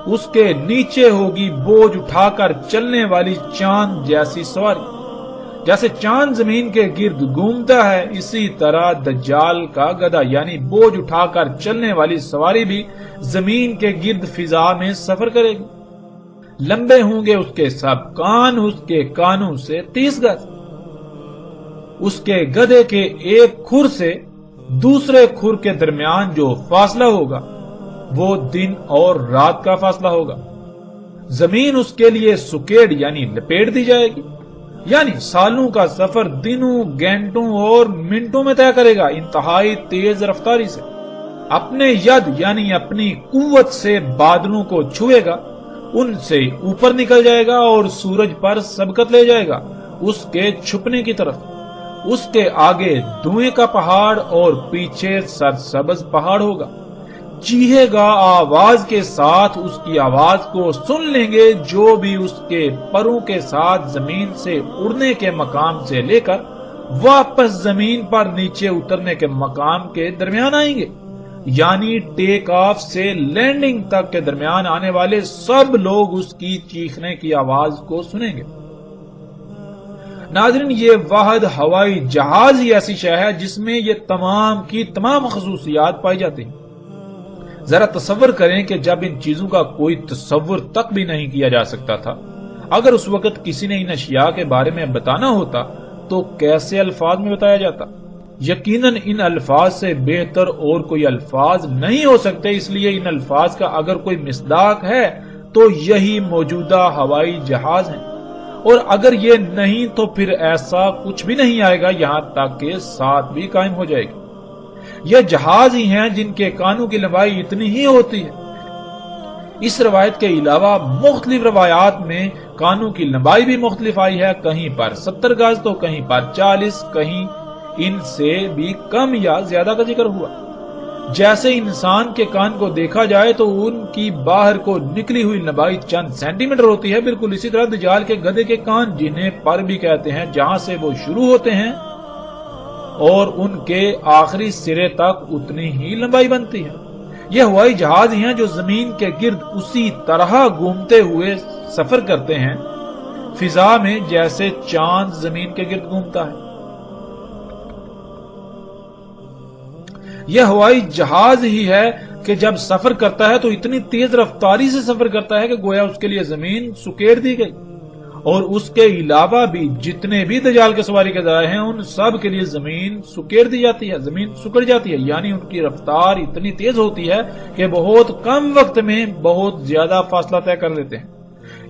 اس کے نیچے ہوگی بوجھ اٹھا کر چلنے والی چاند جیسی سواری۔ جیسے چاند زمین کے گرد گھومتا ہے، اسی طرح دجال کا گدھا یعنی بوجھ اٹھا کر چلنے والی سواری بھی زمین کے گرد فضا میں سفر کرے گی۔ لمبے ہوں گے اس کے سب کان، اس کے کانوں سے 30 گز۔ اس کے گدھے کے ایک کھر سے دوسرے کھر کے درمیان جو فاصلہ ہوگا وہ دن اور رات کا فاصلہ ہوگا۔ زمین اس کے لیے سکیڑ یعنی لپیٹ دی جائے گی، یعنی سالوں کا سفر دنوں، گھنٹوں اور منٹوں میں طے کرے گا، انتہائی تیز رفتاری سے۔ اپنے ید یعنی اپنی قوت سے بادلوں کو چھوئے گا، ان سے اوپر نکل جائے گا اور سورج پر سبقت لے جائے گا اس کے چھپنے کی طرف۔ اس کے آگے دھوئیں کا پہاڑ اور پیچھے سرسبز پہاڑ ہوگا۔ چیخے گا آواز کے ساتھ، اس کی آواز کو سن لیں گے جو بھی اس کے پروں کے ساتھ زمین سے اڑنے کے مقام سے لے کر واپس زمین پر نیچے اترنے کے مقام کے درمیان آئیں گے، یعنی ٹیک آف سے لینڈنگ تک کے درمیان آنے والے سب لوگ اس کی چیخنے کی آواز کو سنیں گے۔ ناظرین، یہ واحد ہوائی جہاز ہی ایسی شے ہے جس میں یہ تمام کی تمام خصوصیات پائی جاتی ہیں۔ ذرا تصور کریں کہ جب ان چیزوں کا کوئی تصور تک بھی نہیں کیا جا سکتا تھا، اگر اس وقت کسی نے ان اشیاء کے بارے میں بتانا ہوتا تو کیسے الفاظ میں بتایا جاتا؟ یقیناً ان الفاظ سے بہتر اور کوئی الفاظ نہیں ہو سکتے، اس لیے ان الفاظ کا اگر کوئی مصداق ہے تو یہی موجودہ ہوائی جہاز ہیں، اور اگر یہ نہیں تو پھر ایسا کچھ بھی نہیں آئے گا یہاں تک کہ ساتھ بھی قائم ہو جائے گی۔ یہ جہاز ہی ہیں جن کے کانوں کی لمبائی اتنی ہی ہوتی ہے۔ اس روایت کے علاوہ مختلف روایات میں کانوں کی لمبائی بھی مختلف آئی ہے، کہیں پر 70 گز تو کہیں پر 40، کہیں ان سے بھی کم یا زیادہ کا ذکر ہوا۔ جیسے انسان کے کان کو دیکھا جائے تو ان کی باہر کو نکلی ہوئی لمبائی چند سینٹی میٹر ہوتی ہے، بالکل اسی طرح دجال کے گدھے کے کان، جنہیں پر بھی کہتے ہیں، جہاں سے وہ شروع ہوتے ہیں اور ان کے آخری سرے تک اتنی ہی لمبائی بنتی ہے۔ یہ ہوائی جہاز ہی ہیں جو زمین کے گرد اسی طرح گھومتے ہوئے سفر کرتے ہیں فضا میں جیسے چاند زمین کے گرد گھومتا ہے۔ یہ ہوائی جہاز ہی ہے کہ جب سفر کرتا ہے تو اتنی تیز رفتاری سے سفر کرتا ہے کہ گویا اس کے لیے زمین سکیڑ دی گئی، اور اس کے علاوہ بھی جتنے بھی دجال کے سواری کے ذرائع ہیں ان سب کے لیے زمین سکیڑ دی جاتی ہے، زمین سکڑ جاتی ہے، یعنی ان کی رفتار اتنی تیز ہوتی ہے کہ بہت کم وقت میں بہت زیادہ فاصلہ طے کر لیتے ہیں۔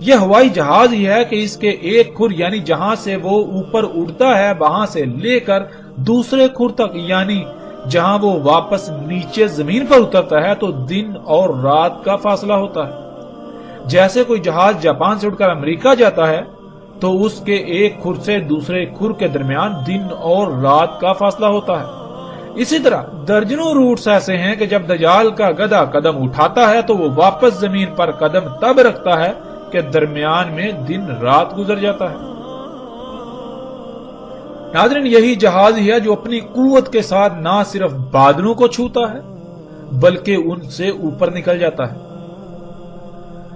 یہ ہوائی جہاز ہی ہے کہ اس کے ایک کھر یعنی جہاں سے وہ اوپر اڑتا ہے وہاں سے لے کر دوسرے کھر تک، یعنی جہاں وہ واپس نیچے زمین پر اترتا ہے تو دن اور رات کا فاصلہ ہوتا ہے۔ جیسے کوئی جہاز جاپان سے اڑ کر امریکہ جاتا ہے تو اس کے ایک کھر سے دوسرے کھر کے درمیان دن اور رات کا فاصلہ ہوتا ہے۔ اسی طرح درجنوں روٹس ایسے ہیں کہ جب دجال کا گدھا قدم اٹھاتا ہے تو وہ واپس زمین پر قدم تب رکھتا ہے کہ درمیان میں دن رات گزر جاتا ہے۔ ناظرین، یہی جہاز ہی ہے جو اپنی قوت کے ساتھ نہ صرف بادلوں کو چھوتا ہے بلکہ ان سے اوپر نکل جاتا ہے۔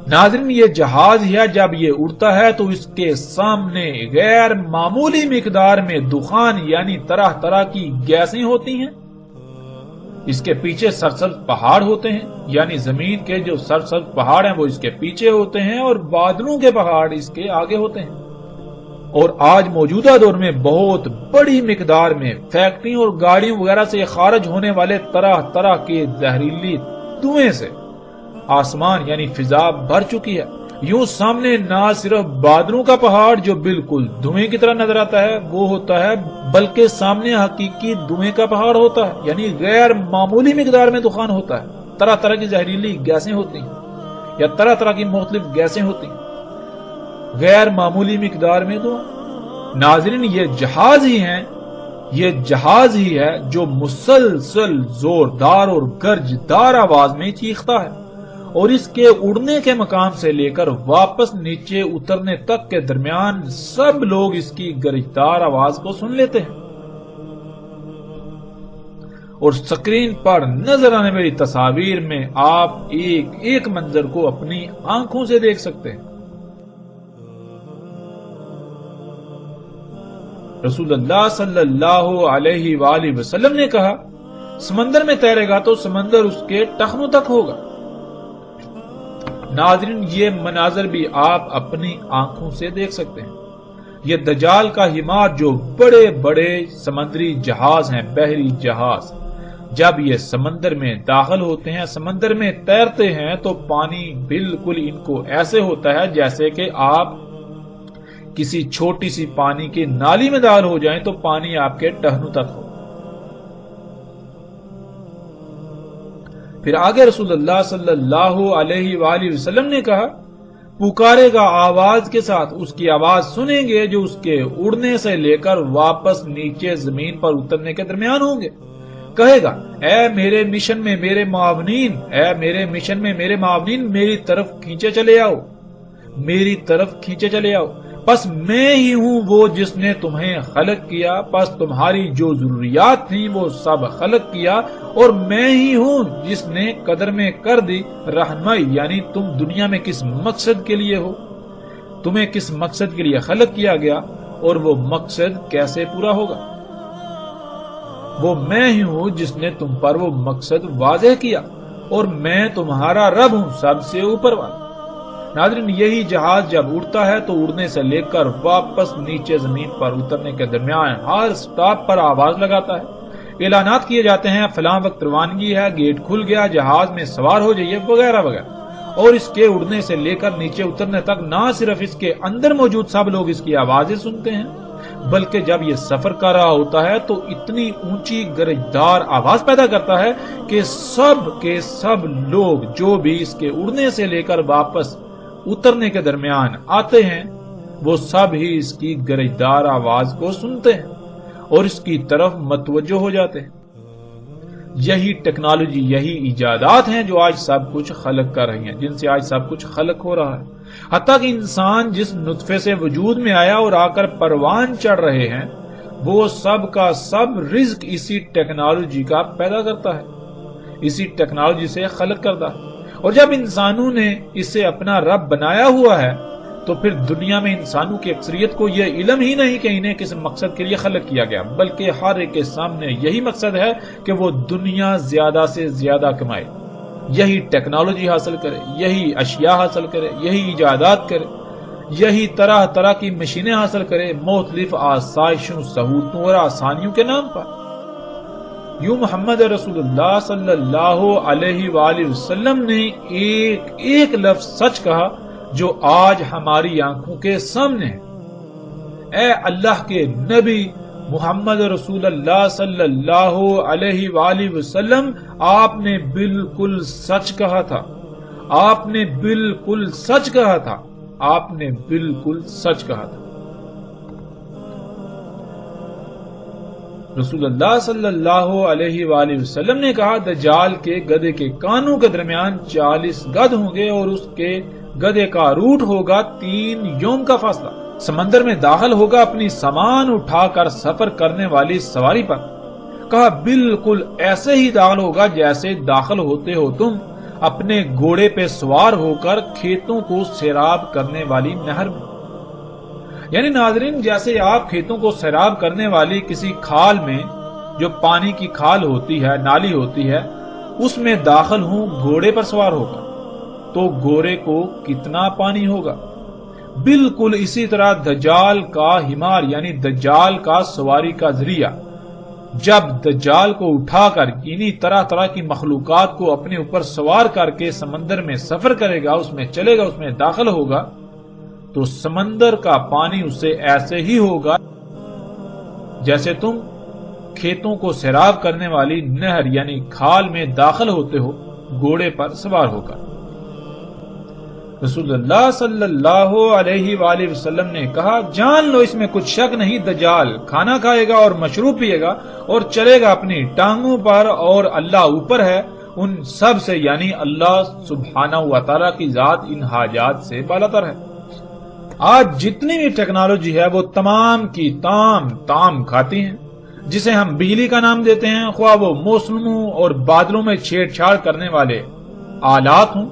ناظرین، یہ جہاز ہی ہے جب یہ اڑتا ہے تو اس کے سامنے غیر معمولی مقدار میں دخان یعنی طرح طرح کی گیسیں ہوتی ہیں۔ اس کے پیچھے سرسبز پہاڑ ہوتے ہیں، یعنی زمین کے جو سرسبز پہاڑ ہیں وہ اس کے پیچھے ہوتے ہیں اور بادلوں کے پہاڑ اس کے آگے ہوتے ہیں۔ اور آج موجودہ دور میں بہت بڑی مقدار میں فیکٹریوں اور گاڑیوں وغیرہ سے خارج ہونے والے طرح طرح کے زہریلی دھوئیں سے آسمان یعنی فضا بھر چکی ہے۔ یوں سامنے نہ صرف بادلوں کا پہاڑ جو بالکل دھوئیں کی طرح نظر آتا ہے وہ ہوتا ہے، بلکہ سامنے حقیقی دھوئیں کا پہاڑ ہوتا ہے، یعنی غیر معمولی مقدار میں دخان ہوتا ہے، طرح طرح کی زہریلی گیسیں ہوتی ہیں یا طرح طرح کی مختلف گیسیں ہوتی ہیں، غیر معمولی مقدار میں دھواں۔ ناظرین، یہ جہاز ہی ہے جو مسلسل زوردار اور گرجدار آواز میں چیختا ہے، اور اس کے اڑنے کے مقام سے لے کر واپس نیچے اترنے تک کے درمیان سب لوگ اس کی گرجدار آواز کو سن لیتے ہیں، اور سکرین پر نظر آنے والی تصاویر میں آپ ایک ایک منظر کو اپنی آنکھوں سے دیکھ سکتے ہیں۔ رسول اللہ صلی اللہ علیہ وآلہ وسلم نے کہا، سمندر میں تیرے گا تو سمندر اس کے ٹخنوں تک ہوگا۔ ناظرین، یہ مناظر بھی آپ اپنی آنکھوں سے دیکھ سکتے ہیں۔ یہ دجال کا حمار جو بڑے بڑے سمندری جہاز ہیں، بحری جہاز، جب یہ سمندر میں داخل ہوتے ہیں، سمندر میں تیرتے ہیں تو پانی بالکل ان کو ایسے ہوتا ہے جیسے کہ آپ کسی چھوٹی سی پانی کی نالی میں داخل ہو جائیں تو پانی آپ کے ٹہنوں تک ہو۔ پھر آگے رسول اللہ صلی اللہ علیہ وآلہ وسلم نے کہا، پکارے گا آواز کے ساتھ، اس کی آواز سنیں گے جو اس کے اڑنے سے لے کر واپس نیچے زمین پر اترنے کے درمیان ہوں گے۔ کہے گا، اے میرے مشن میں میرے معاونین، میری طرف کھینچے چلے آؤ، میری طرف کھینچے چلے آؤ۔ پس میں ہی ہوں وہ جس نے تمہیں خلق کیا، پس تمہاری جو ضروریات تھیں وہ سب خلق کیا، اور میں ہی ہوں جس نے قدر میں کر دی رہنمائی، یعنی تم دنیا میں کس مقصد کے لیے ہو، تمہیں کس مقصد کے لیے خلق کیا گیا اور وہ مقصد کیسے پورا ہوگا۔ وہ میں ہی ہوں جس نے تم پر وہ مقصد واضح کیا، اور میں تمہارا رب ہوں، سب سے اوپر والا۔ ناظرین، یہی جہاز جب اڑتا ہے تو اڑنے سے لے کر واپس نیچے زمین پر اترنے کے درمیان ہر سٹاپ پر آواز لگاتا ہے، اعلانات کیے جاتے ہیں، فلاں وقت روانگی ہے، گیٹ کھل گیا، جہاز میں سوار ہو جائیے، وغیرہ وغیرہ۔ اور اس کے اڑنے سے لے کر نیچے اترنے تک نہ صرف اس کے اندر موجود سب لوگ اس کی آوازیں سنتے ہیں، بلکہ جب یہ سفر کر رہا ہوتا ہے تو اتنی اونچی گرجدار آواز پیدا کرتا ہے کہ سب کے سب لوگ جو بھی اس کے اڑنے سے لے کر واپس اترنے کے درمیان آتے ہیں وہ سب ہی اس کی گرجدار آواز کو سنتے ہیں اور اس کی طرف متوجہ ہو جاتے ہیں۔ یہی ٹیکنالوجی، یہی ایجادات ہیں جو آج سب کچھ خلق کر رہی ہیں، جن سے آج سب کچھ خلق ہو رہا ہے۔ حتیٰ کہ انسان جس نطفے سے وجود میں آیا اور آ کر پروان چڑھ رہے ہیں، وہ سب کا سب رزق اسی ٹیکنالوجی کا پیدا کرتا ہے، اسی ٹیکنالوجی سے خلق کرتا ہے۔ اور جب انسانوں نے اسے اپنا رب بنایا ہوا ہے تو پھر دنیا میں انسانوں کی اکثریت کو یہ علم ہی نہیں کہ انہیں کس مقصد کے لیے خلق کیا گیا، بلکہ ہر ایک کے سامنے یہی مقصد ہے کہ وہ دنیا زیادہ سے زیادہ کمائے، یہی ٹیکنالوجی حاصل کرے، یہی اشیاء حاصل کرے، یہی ایجادات کرے، یہی طرح طرح کی مشینیں حاصل کرے، مختلف آسائشوں، سہولتوں اور آسانیوں کے نام پر۔ یوں محمد رسول اللہ صلی اللہ علیہ وآلہ وسلم نے ایک ایک لفظ سچ کہا جو آج ہماری آنکھوں کے سامنے ہے۔ اے اللہ کے نبی محمد رسول اللہ صلی اللہ علیہ وآلہ وسلم، آپ نے بالکل سچ کہا تھا، آپ نے بالکل سچ کہا تھا، آپ نے بالکل سچ کہا تھا۔ رسول اللہ صلی اللہ علیہ وآلہ وسلم نے کہا، دجال کے گدھے کے کانوں کے درمیان 40 گدھ ہوں گے اور اس کے گدھے کا روٹ ہوگا 3 یوم کا فاصلہ۔ سمندر میں داخل ہوگا اپنی سامان اٹھا کر سفر کرنے والی سواری پر۔ کہا بالکل ایسے ہی داخل ہوگا جیسے داخل ہوتے ہو تم اپنے گھوڑے پہ سوار ہو کر کھیتوں کو سیراب کرنے والی نہر میں۔ یعنی ناظرین، جیسے آپ کھیتوں کو سیراب کرنے والی کسی کھال میں، جو پانی کی کھال ہوتی ہے، نالی ہوتی ہے، اس میں داخل ہوں گھوڑے پر سوار ہوگا تو گھوڑے کو کتنا پانی ہوگا، بالکل اسی طرح دجال کا حمار یعنی دجال کا سواری کا ذریعہ جب دجال کو اٹھا کر انہی طرح طرح کی مخلوقات کو اپنے اوپر سوار کر کے سمندر میں سفر کرے گا، اس میں چلے گا، اس میں داخل ہوگا، تو سمندر کا پانی اس سے ایسے ہی ہوگا جیسے تم کھیتوں کو سیراب کرنے والی نہر یعنی کھال میں داخل ہوتے ہو گھوڑے پر سوار ہو کر۔ رسول اللہ صلی اللہ علیہ وآلہ وسلم نے کہا، جان لو اس میں کچھ شک نہیں، دجال کھانا کھائے گا اور مشروب پیے گا اور چلے گا اپنی ٹانگوں پر، اور اللہ اوپر ہے ان سب سے یعنی اللہ سبحانہ و تعالی کی ذات ان حاجات سے بالاتر ہے۔ آج جتنی بھی ٹیکنالوجی ہے وہ تمام کی تام کھاتی ہیں، جسے ہم بجلی کا نام دیتے ہیں، خواہ وہ موسموں اور بادلوں میں چھیڑ چھاڑ کرنے والے آلات ہوں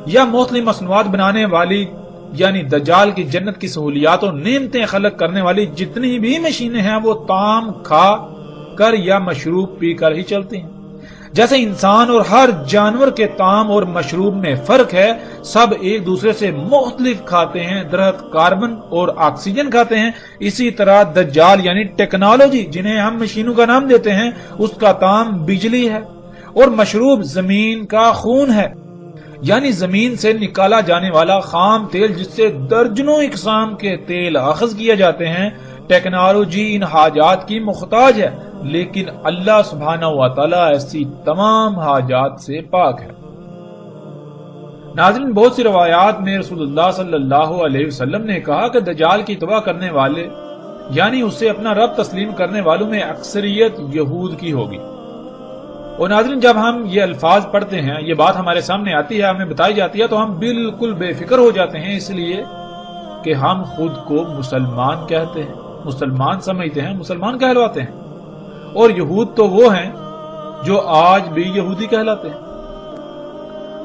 یا مختلف مصنوعات بنانے والی یعنی دجال کی جنت کی سہولیات اور نعمتیں خلق کرنے والی جتنی بھی مشینیں ہیں وہ تام کھا کر یا مشروب پی کر ہی چلتی ہیں۔ جیسے انسان اور ہر جانور کے طعام اور مشروب میں فرق ہے، سب ایک دوسرے سے مختلف کھاتے ہیں، درخت کاربن اور آکسیجن کھاتے ہیں، اسی طرح دجال یعنی ٹیکنالوجی جنہیں ہم مشینوں کا نام دیتے ہیں اس کا طعام بجلی ہے، اور مشروب زمین کا خون ہے یعنی زمین سے نکالا جانے والا خام تیل جس سے درجنوں اقسام کے تیل اخذ کیے جاتے ہیں۔ ٹیکنالوجی ان حاجات کی محتاج ہے، لیکن اللہ سبحانہ و تعالی ایسی تمام حاجات سے پاک ہے۔ ناظرین، بہت سی روایات میں رسول اللہ صلی اللہ علیہ وسلم نے کہا کہ دجال کی توبہ کرنے والے یعنی اسے اپنا رب تسلیم کرنے والوں میں اکثریت یہود کی ہوگی۔ اور ناظرین، جب ہم یہ الفاظ پڑھتے ہیں، یہ بات ہمارے سامنے آتی ہے، ہمیں بتائی جاتی ہے، تو ہم بالکل بے فکر ہو جاتے ہیں، اس لیے کہ ہم خود کو مسلمان کہتے ہیں، مسلمان سمجھتے ہیں، مسلمان کہلواتے ہیں، اور یہود تو وہ ہیں جو آج بھی یہودی کہلاتے ہیں۔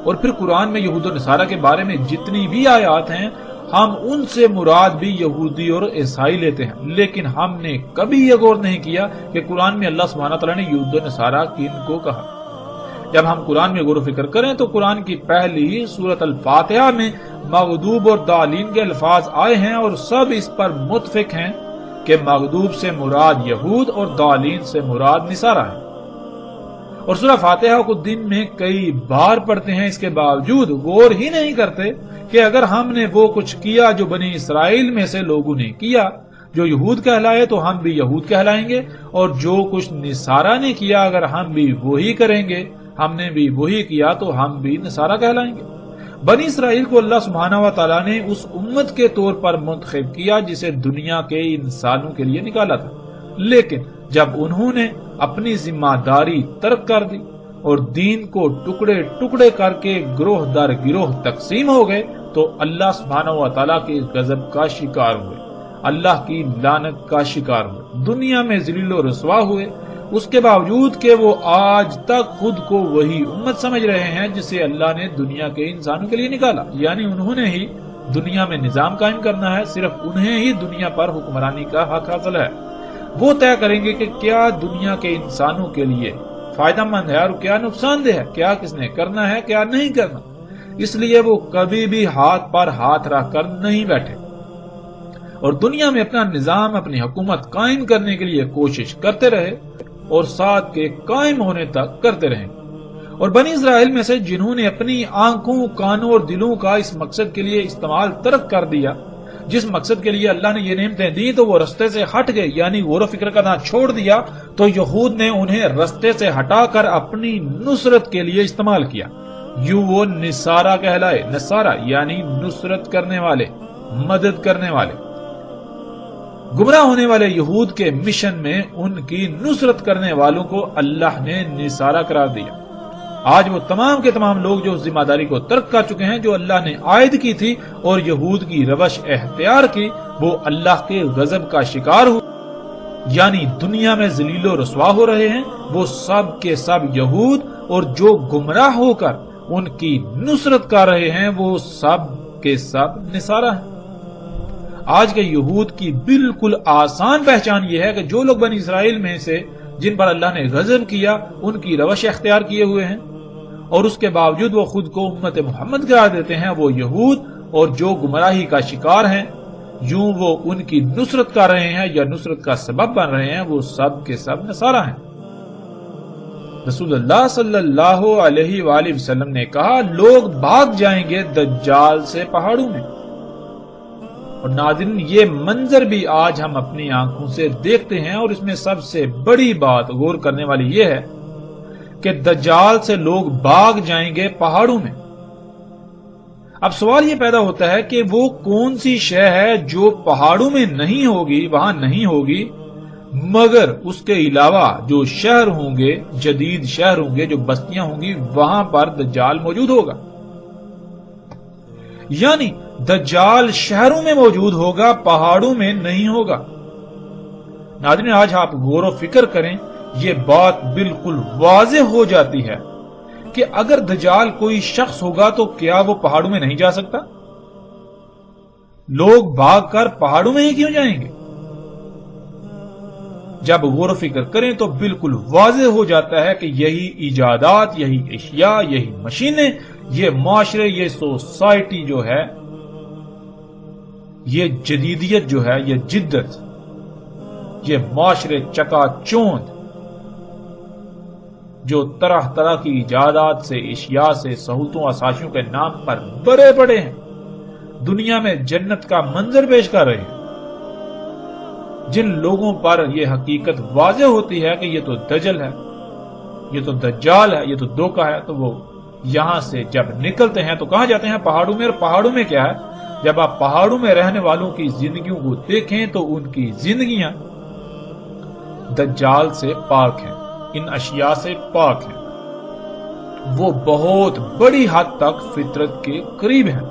اور پھر قرآن میں یہود و نصارہ کے بارے میں جتنی بھی آیات ہیں ہم ان سے مراد بھی یہودی اور عیسائی لیتے ہیں، لیکن ہم نے کبھی یہ غور نہیں کیا کہ قرآن میں اللہ سبحانہ تعالیٰ نے یہود و نصارہ کن کو کہا۔ جب ہم قرآن میں غور و فکر کریں تو قرآن کی پہلی سورۃ الفاتحہ میں مغضوب اور ضالین کے الفاظ آئے ہیں، اور سب اس پر متفق ہیں کہ مغضوب سے مراد یہود اور ضالین سے مراد نصارہ ہے۔ اور سورہ فاتحہ کو دن میں کئی بار پڑھتے ہیں، اس کے باوجود غور ہی نہیں کرتے کہ اگر ہم نے وہ کچھ کیا جو بنی اسرائیل میں سے لوگوں نے کیا، جو یہود کہلائے تو ہم بھی یہود کہلائیں گے، اور جو کچھ نصارہ نے کیا اگر ہم بھی وہی کریں گے، ہم نے بھی وہی کیا تو ہم بھی نصارہ کہلائیں گے۔ بنی اسرائیل کو اللہ سبحانہ و تعالیٰ نے اس امت کے طور پر منتخب کیا جسے دنیا کے انسانوں کے لیے نکالا تھا، لیکن جب انہوں نے اپنی ذمہ داری ترک کر دی اور دین کو ٹکڑے ٹکڑے کر کے گروہ در گروہ تقسیم ہو گئے تو اللہ سبحانہ و تعالیٰ کے غضب کا شکار ہوئے، اللہ کی لعنت کا شکار ہوئے، دنیا میں ذلیل و رسوا ہوئے، اس کے باوجود کہ وہ آج تک خود کو وہی امت سمجھ رہے ہیں جسے اللہ نے دنیا کے انسانوں کے لیے نکالا، یعنی انہوں نے ہی دنیا میں نظام قائم کرنا ہے، صرف انہیں ہی دنیا پر حکمرانی کا حق حاصل ہے۔ وہ طے کریں گے کہ کیا دنیا کے انسانوں کے لیے فائدہ مند ہے اور کیا نقصان دہ ہے، کیا کس نے کرنا ہے کیا نہیں کرنا، اس لیے وہ کبھی بھی ہاتھ پر ہاتھ رکھ کر نہیں بیٹھے اور دنیا میں اپنا نظام، اپنی حکومت قائم کرنے کے لیے کوشش کرتے رہے اور ساتھ کے قائم ہونے تک کرتے رہیں۔ اور بنی اسرائیل میں سے جنہوں نے اپنی آنکھوں، کانوں اور دلوں کا اس مقصد کے لیے استعمال ترک کر دیا جس مقصد کے لیے اللہ نے یہ نعمتیں دی، تو وہ رستے سے ہٹ گئے، یعنی غور و فکر کرنا چھوڑ دیا، تو یہود نے انہیں رستے سے ہٹا کر اپنی نصرت کے لیے استعمال کیا، یوں وہ نصارہ کہلائے۔ نصارہ یعنی نصرت کرنے والے، مدد کرنے والے۔ گمراہ ہونے والے یہود کے مشن میں ان کی نصرت کرنے والوں کو اللہ نے نصارہ قرار دیا۔ آج وہ تمام کے تمام لوگ جو ذمہ داری کو ترک کر چکے ہیں جو اللہ نے عائد کی تھی اور یہود کی روش اختیار کی، وہ اللہ کے غضب کا شکار ہوئے، یعنی دنیا میں ذلیل و رسوا ہو رہے ہیں، وہ سب کے سب یہود، اور جو گمراہ ہو کر ان کی نصرت کر رہے ہیں وہ سب کے سب نصارہ ہیں۔ آج کے یہود کی بالکل آسان پہچان یہ ہے کہ جو لوگ بنی اسرائیل میں سے جن پر اللہ نے غضب کیا ان کی روش اختیار کیے ہوئے ہیں اور اس کے باوجود وہ خود کو امت محمد قرار دیتے ہیں، وہ یہود اور جو گمراہی کا شکار ہیں، یوں وہ ان کی نصرت کر رہے ہیں یا نصرت کا سبب بن رہے ہیں، وہ سب کے سب نصارہ ہیں۔ رسول اللہ صلی اللہ علیہ وآلہ وسلم نے کہا، لوگ بھاگ جائیں گے دجال سے پہاڑوں میں۔ اور ناظرین، یہ منظر بھی آج ہم اپنی آنکھوں سے دیکھتے ہیں، اور اس میں سب سے بڑی بات غور کرنے والی یہ ہے کہ دجال سے لوگ بھاگ جائیں گے پہاڑوں میں۔ اب سوال یہ پیدا ہوتا ہے کہ وہ کون سی شے ہے جو پہاڑوں میں نہیں ہوگی، وہاں نہیں ہوگی، مگر اس کے علاوہ جو شہر ہوں گے، جدید شہر ہوں گے، جو بستیاں ہوں گی، وہاں پر دجال موجود ہوگا۔ یعنی دجال شہروں میں موجود ہوگا، پہاڑوں میں نہیں ہوگا۔ ناظرین، آج آپ غور و فکر کریں، یہ بات بالکل واضح ہو جاتی ہے کہ اگر دجال کوئی شخص ہوگا تو کیا وہ پہاڑوں میں نہیں جا سکتا؟ لوگ بھاگ کر پہاڑوں میں ہی کیوں جائیں گے؟ جب غور و فکر کریں تو بالکل واضح ہو جاتا ہے کہ یہی ایجادات، یہی اشیاء، یہی مشینیں، یہ معاشرے، یہ سوسائٹی جو ہے، یہ جدیدیت جو ہے، یہ جدت، یہ معاشرے چکا چوند جو طرح طرح کی ایجادات سے، اشیاء سے، سہولتوں، آسائشوں کے نام پر بڑے بڑے ہیں، دنیا میں جنت کا منظر پیش کر رہے ہیں۔ جن لوگوں پر یہ حقیقت واضح ہوتی ہے کہ یہ تو دجل ہے، یہ تو دجال ہے، یہ تو دھوکہ ہے، تو وہ یہاں سے جب نکلتے ہیں تو کہاں جاتے ہیں؟ پہاڑوں میں۔ اور پہاڑوں میں کیا ہے؟ جب آپ پہاڑوں میں رہنے والوں کی زندگیوں کو دیکھیں تو ان کی زندگیاں دجال سے پاک ہیں، ان اشیاء سے پاک ہیں، وہ بہت بڑی حد تک فطرت کے قریب ہیں۔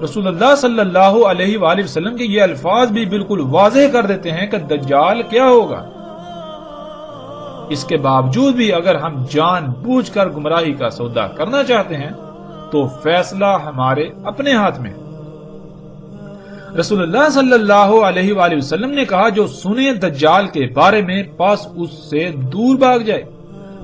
رسول اللہ صلی اللہ علیہ وآلہ وسلم کے یہ الفاظ بھی بالکل واضح کر دیتے ہیں کہ دجال کیا ہوگا۔ اس کے باوجود بھی اگر ہم جان بوجھ کر گمراہی کا سودا کرنا چاہتے ہیں تو فیصلہ ہمارے اپنے ہاتھ میں۔ رسول اللہ صلی اللہ علیہ وآلہ وسلم نے کہا، جو سنے دجال کے بارے میں پس اس سے دور بھاگ جائے۔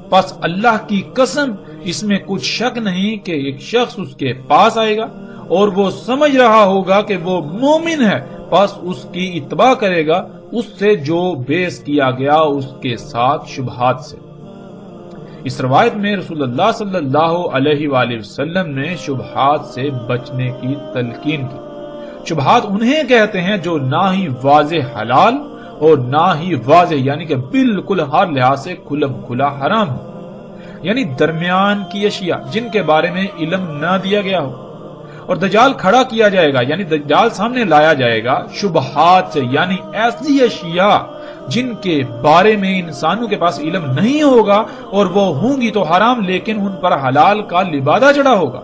پس اللہ کی قسم، اس میں کچھ شک نہیں کہ ایک شخص اس کے پاس آئے گا اور وہ سمجھ رہا ہوگا کہ وہ مومن ہے، پس اس کی اتباع کرے گا، اس سے جو بیس کیا گیا اس کے ساتھ شبہات سے۔ اس روایت میں رسول اللہ صلی اللہ علیہ وآلہ وسلم نے شبہات سے بچنے کی تلقین کی۔ شبہات انہیں کہتے ہیں جو نہ ہی واضح حلال اور نہ ہی واضح، یعنی کہ بالکل ہر لحاظ سے کھلم کھلا حرام ہو، یعنی درمیان کی اشیاء جن کے بارے میں علم نہ دیا گیا ہو۔ اور دجال کھڑا کیا جائے گا، یعنی دجال سامنے لایا جائے گا شبہات سے، یعنی ایسی اشیاء جن کے بارے میں انسانوں کے پاس علم نہیں ہوگا، اور وہ ہوں گی تو حرام، لیکن ان پر حلال کا لبادہ چڑھا ہوگا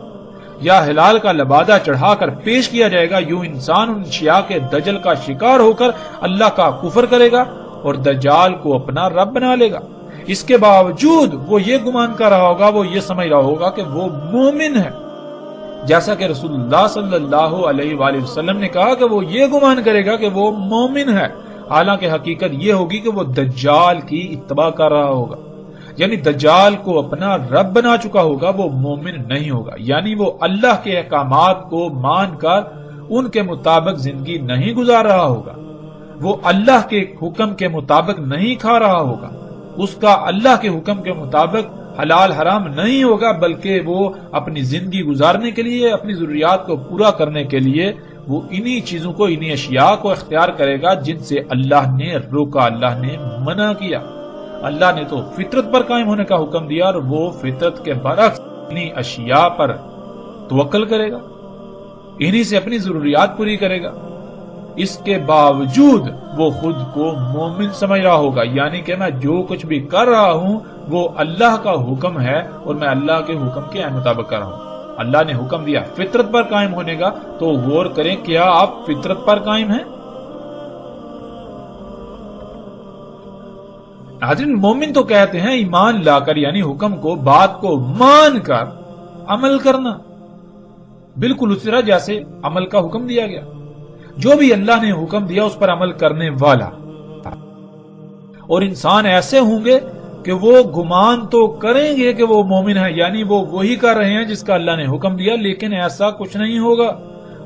یا حلال کا لبادہ چڑھا کر پیش کیا جائے گا۔ یوں انسان ان اشیاء کے دجل کا شکار ہو کر اللہ کا کفر کرے گا اور دجال کو اپنا رب بنا لے گا۔ اس کے باوجود وہ یہ گمان کر رہا ہوگا، وہ یہ سمجھ رہا ہوگا کہ وہ مومن ہے، جیسا کہ رسول اللہ صلی اللہ علیہ وآلہ وسلم نے کہا کہ وہ یہ گمان کرے گا کہ وہ مومن ہے، حالانکہ حقیقت یہ ہوگی کہ وہ دجال کی اتباع کر رہا ہوگا، یعنی دجال کو اپنا رب بنا چکا ہوگا، وہ مومن نہیں ہوگا، یعنی وہ اللہ کے احکامات کو مان کر ان کے مطابق زندگی نہیں گزار رہا ہوگا، وہ اللہ کے حکم کے مطابق نہیں کھا رہا ہوگا، اس کا اللہ کے حکم کے مطابق حلال حرام نہیں ہوگا، بلکہ وہ اپنی زندگی گزارنے کے لیے، اپنی ضروریات کو پورا کرنے کے لیے وہ انہی چیزوں کو، انہی اشیاء کو اختیار کرے گا جن سے اللہ نے روکا، اللہ نے منع کیا۔ اللہ نے تو فطرت پر قائم ہونے کا حکم دیا اور وہ فطرت کے برعکس انہی اشیاء پر توکل کرے گا، انہی سے اپنی ضروریات پوری کرے گا۔ اس کے باوجود وہ خود کو مومن سمجھ رہا ہوگا، یعنی کہ میں جو کچھ بھی کر رہا ہوں وہ اللہ کا حکم ہے اور میں اللہ کے حکم کے مطابق کر رہا ہوں۔ اللہ نے حکم دیا فطرت پر قائم ہونے کا، تو غور کریں کیا آپ فطرت پر قائم ہیں؟ حضرت مومن تو کہتے ہیں ایمان لا کر، یعنی حکم کو، بات کو مان کر عمل کرنا، بالکل اس طرح جیسے عمل کا حکم دیا گیا، جو بھی اللہ نے حکم دیا اس پر عمل کرنے والا۔ اور انسان ایسے ہوں گے کہ وہ گمان تو کریں گے کہ وہ مومن ہے، یعنی وہ وہی کر رہے ہیں جس کا اللہ نے حکم دیا، لیکن ایسا کچھ نہیں ہوگا.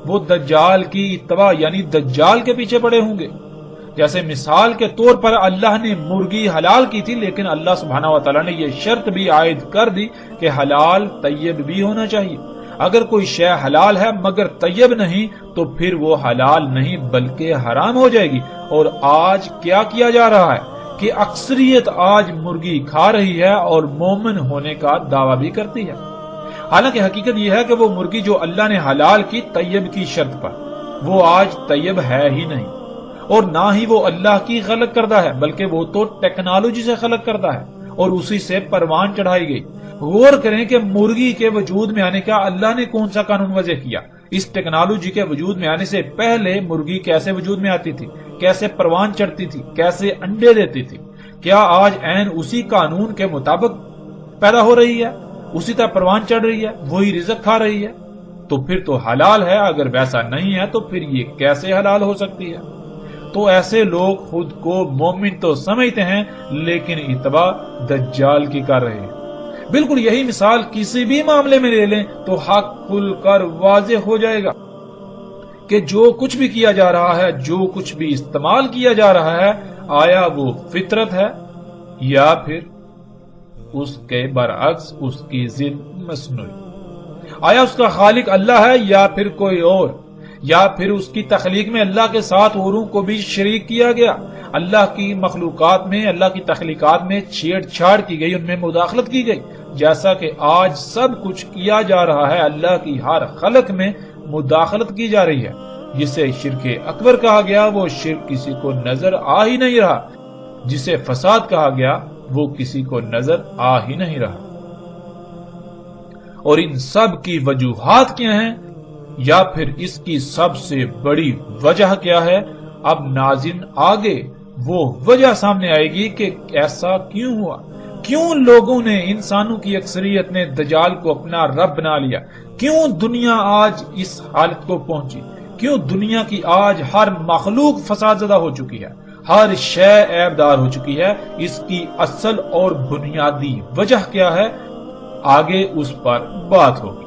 وہ دجال کی اتباع یعنی دجال کے پیچھے پڑے ہوں گے. جیسے مثال کے طور پر اللہ نے مرغی حلال کی تھی، لیکن اللہ سبحانہ و تعالیٰ نے یہ شرط بھی عائد کر دی کہ حلال طیب بھی ہونا چاہیے. اگر کوئی شے حلال ہے مگر طیب نہیں تو پھر وہ حلال نہیں بلکہ حرام ہو جائے گی. اور آج کیا کیا جا رہا ہے کہ اکثریت آج مرغی کھا رہی ہے اور مومن ہونے کا دعویٰ بھی کرتی ہے، حالانکہ حقیقت یہ ہے کہ وہ مرغی جو اللہ نے حلال کی طیب کی شرط پر، وہ آج طیب ہے ہی نہیں، اور نہ ہی وہ اللہ کی خلق کردہ ہے، بلکہ وہ تو ٹیکنالوجی سے خلق کردہ ہے اور اسی سے پروان چڑھائی گئی. غور کریں کہ مرغی کے وجود میں آنے کا اللہ نے کون سا قانون وضع کیا. اس ٹیکنالوجی کے وجود میں آنے سے پہلے مرغی کیسے وجود میں آتی تھی، کیسے پروان چڑھتی تھی، کیسے انڈے دیتی تھی؟ کیا آج عین اسی قانون کے مطابق پیدا ہو رہی ہے، اسی طرح پروان چڑھ رہی ہے، وہی رزق کھا رہی ہے؟ تو پھر تو حلال ہے. اگر ویسا نہیں ہے تو پھر یہ کیسے حلال ہو سکتی ہے؟ تو ایسے لوگ خود کو مومن تو سمجھتے ہیں لیکن اتباع دجال کی کر رہے ہیں. بالکل یہی مثال کسی بھی معاملے میں لے لیں تو حق کھل کر واضح ہو جائے گا کہ جو کچھ بھی کیا جا رہا ہے، جو کچھ بھی استعمال کیا جا رہا ہے، آیا وہ فطرت ہے یا پھر اس کے برعکس اس کی ضد مصنوعی؟ آیا اس کا خالق اللہ ہے یا پھر کوئی اور؟ یا پھر اس کی تخلیق میں اللہ کے ساتھ اوروں کو بھی شریک کیا گیا؟ اللہ کی مخلوقات میں، اللہ کی تخلیقات میں چھیڑ چھاڑ کی گئی، ان میں مداخلت کی گئی، جیسا کہ آج سب کچھ کیا جا رہا ہے. اللہ کی ہر خلق میں مداخلت کی جا رہی ہے. جسے شرک اکبر کہا گیا وہ شرک کسی کو نظر آ ہی نہیں رہا، جسے فساد کہا گیا وہ کسی کو نظر آ ہی نہیں رہا. اور ان سب کی وجوہات کیا ہیں یا پھر اس کی سب سے بڑی وجہ کیا ہے؟ اب ناظرین آگے وہ وجہ سامنے آئے گی کہ ایسا کیوں ہوا، کیوں لوگوں نے، انسانوں کی اکثریت نے دجال کو اپنا رب بنا لیا، کیوں دنیا آج اس حالت کو پہنچی، کیوں دنیا کی آج ہر مخلوق فساد زدہ ہو چکی ہے، ہر شے عیب دار ہو چکی ہے. اس کی اصل اور بنیادی وجہ کیا ہے؟ آگے اس پر بات ہوگی.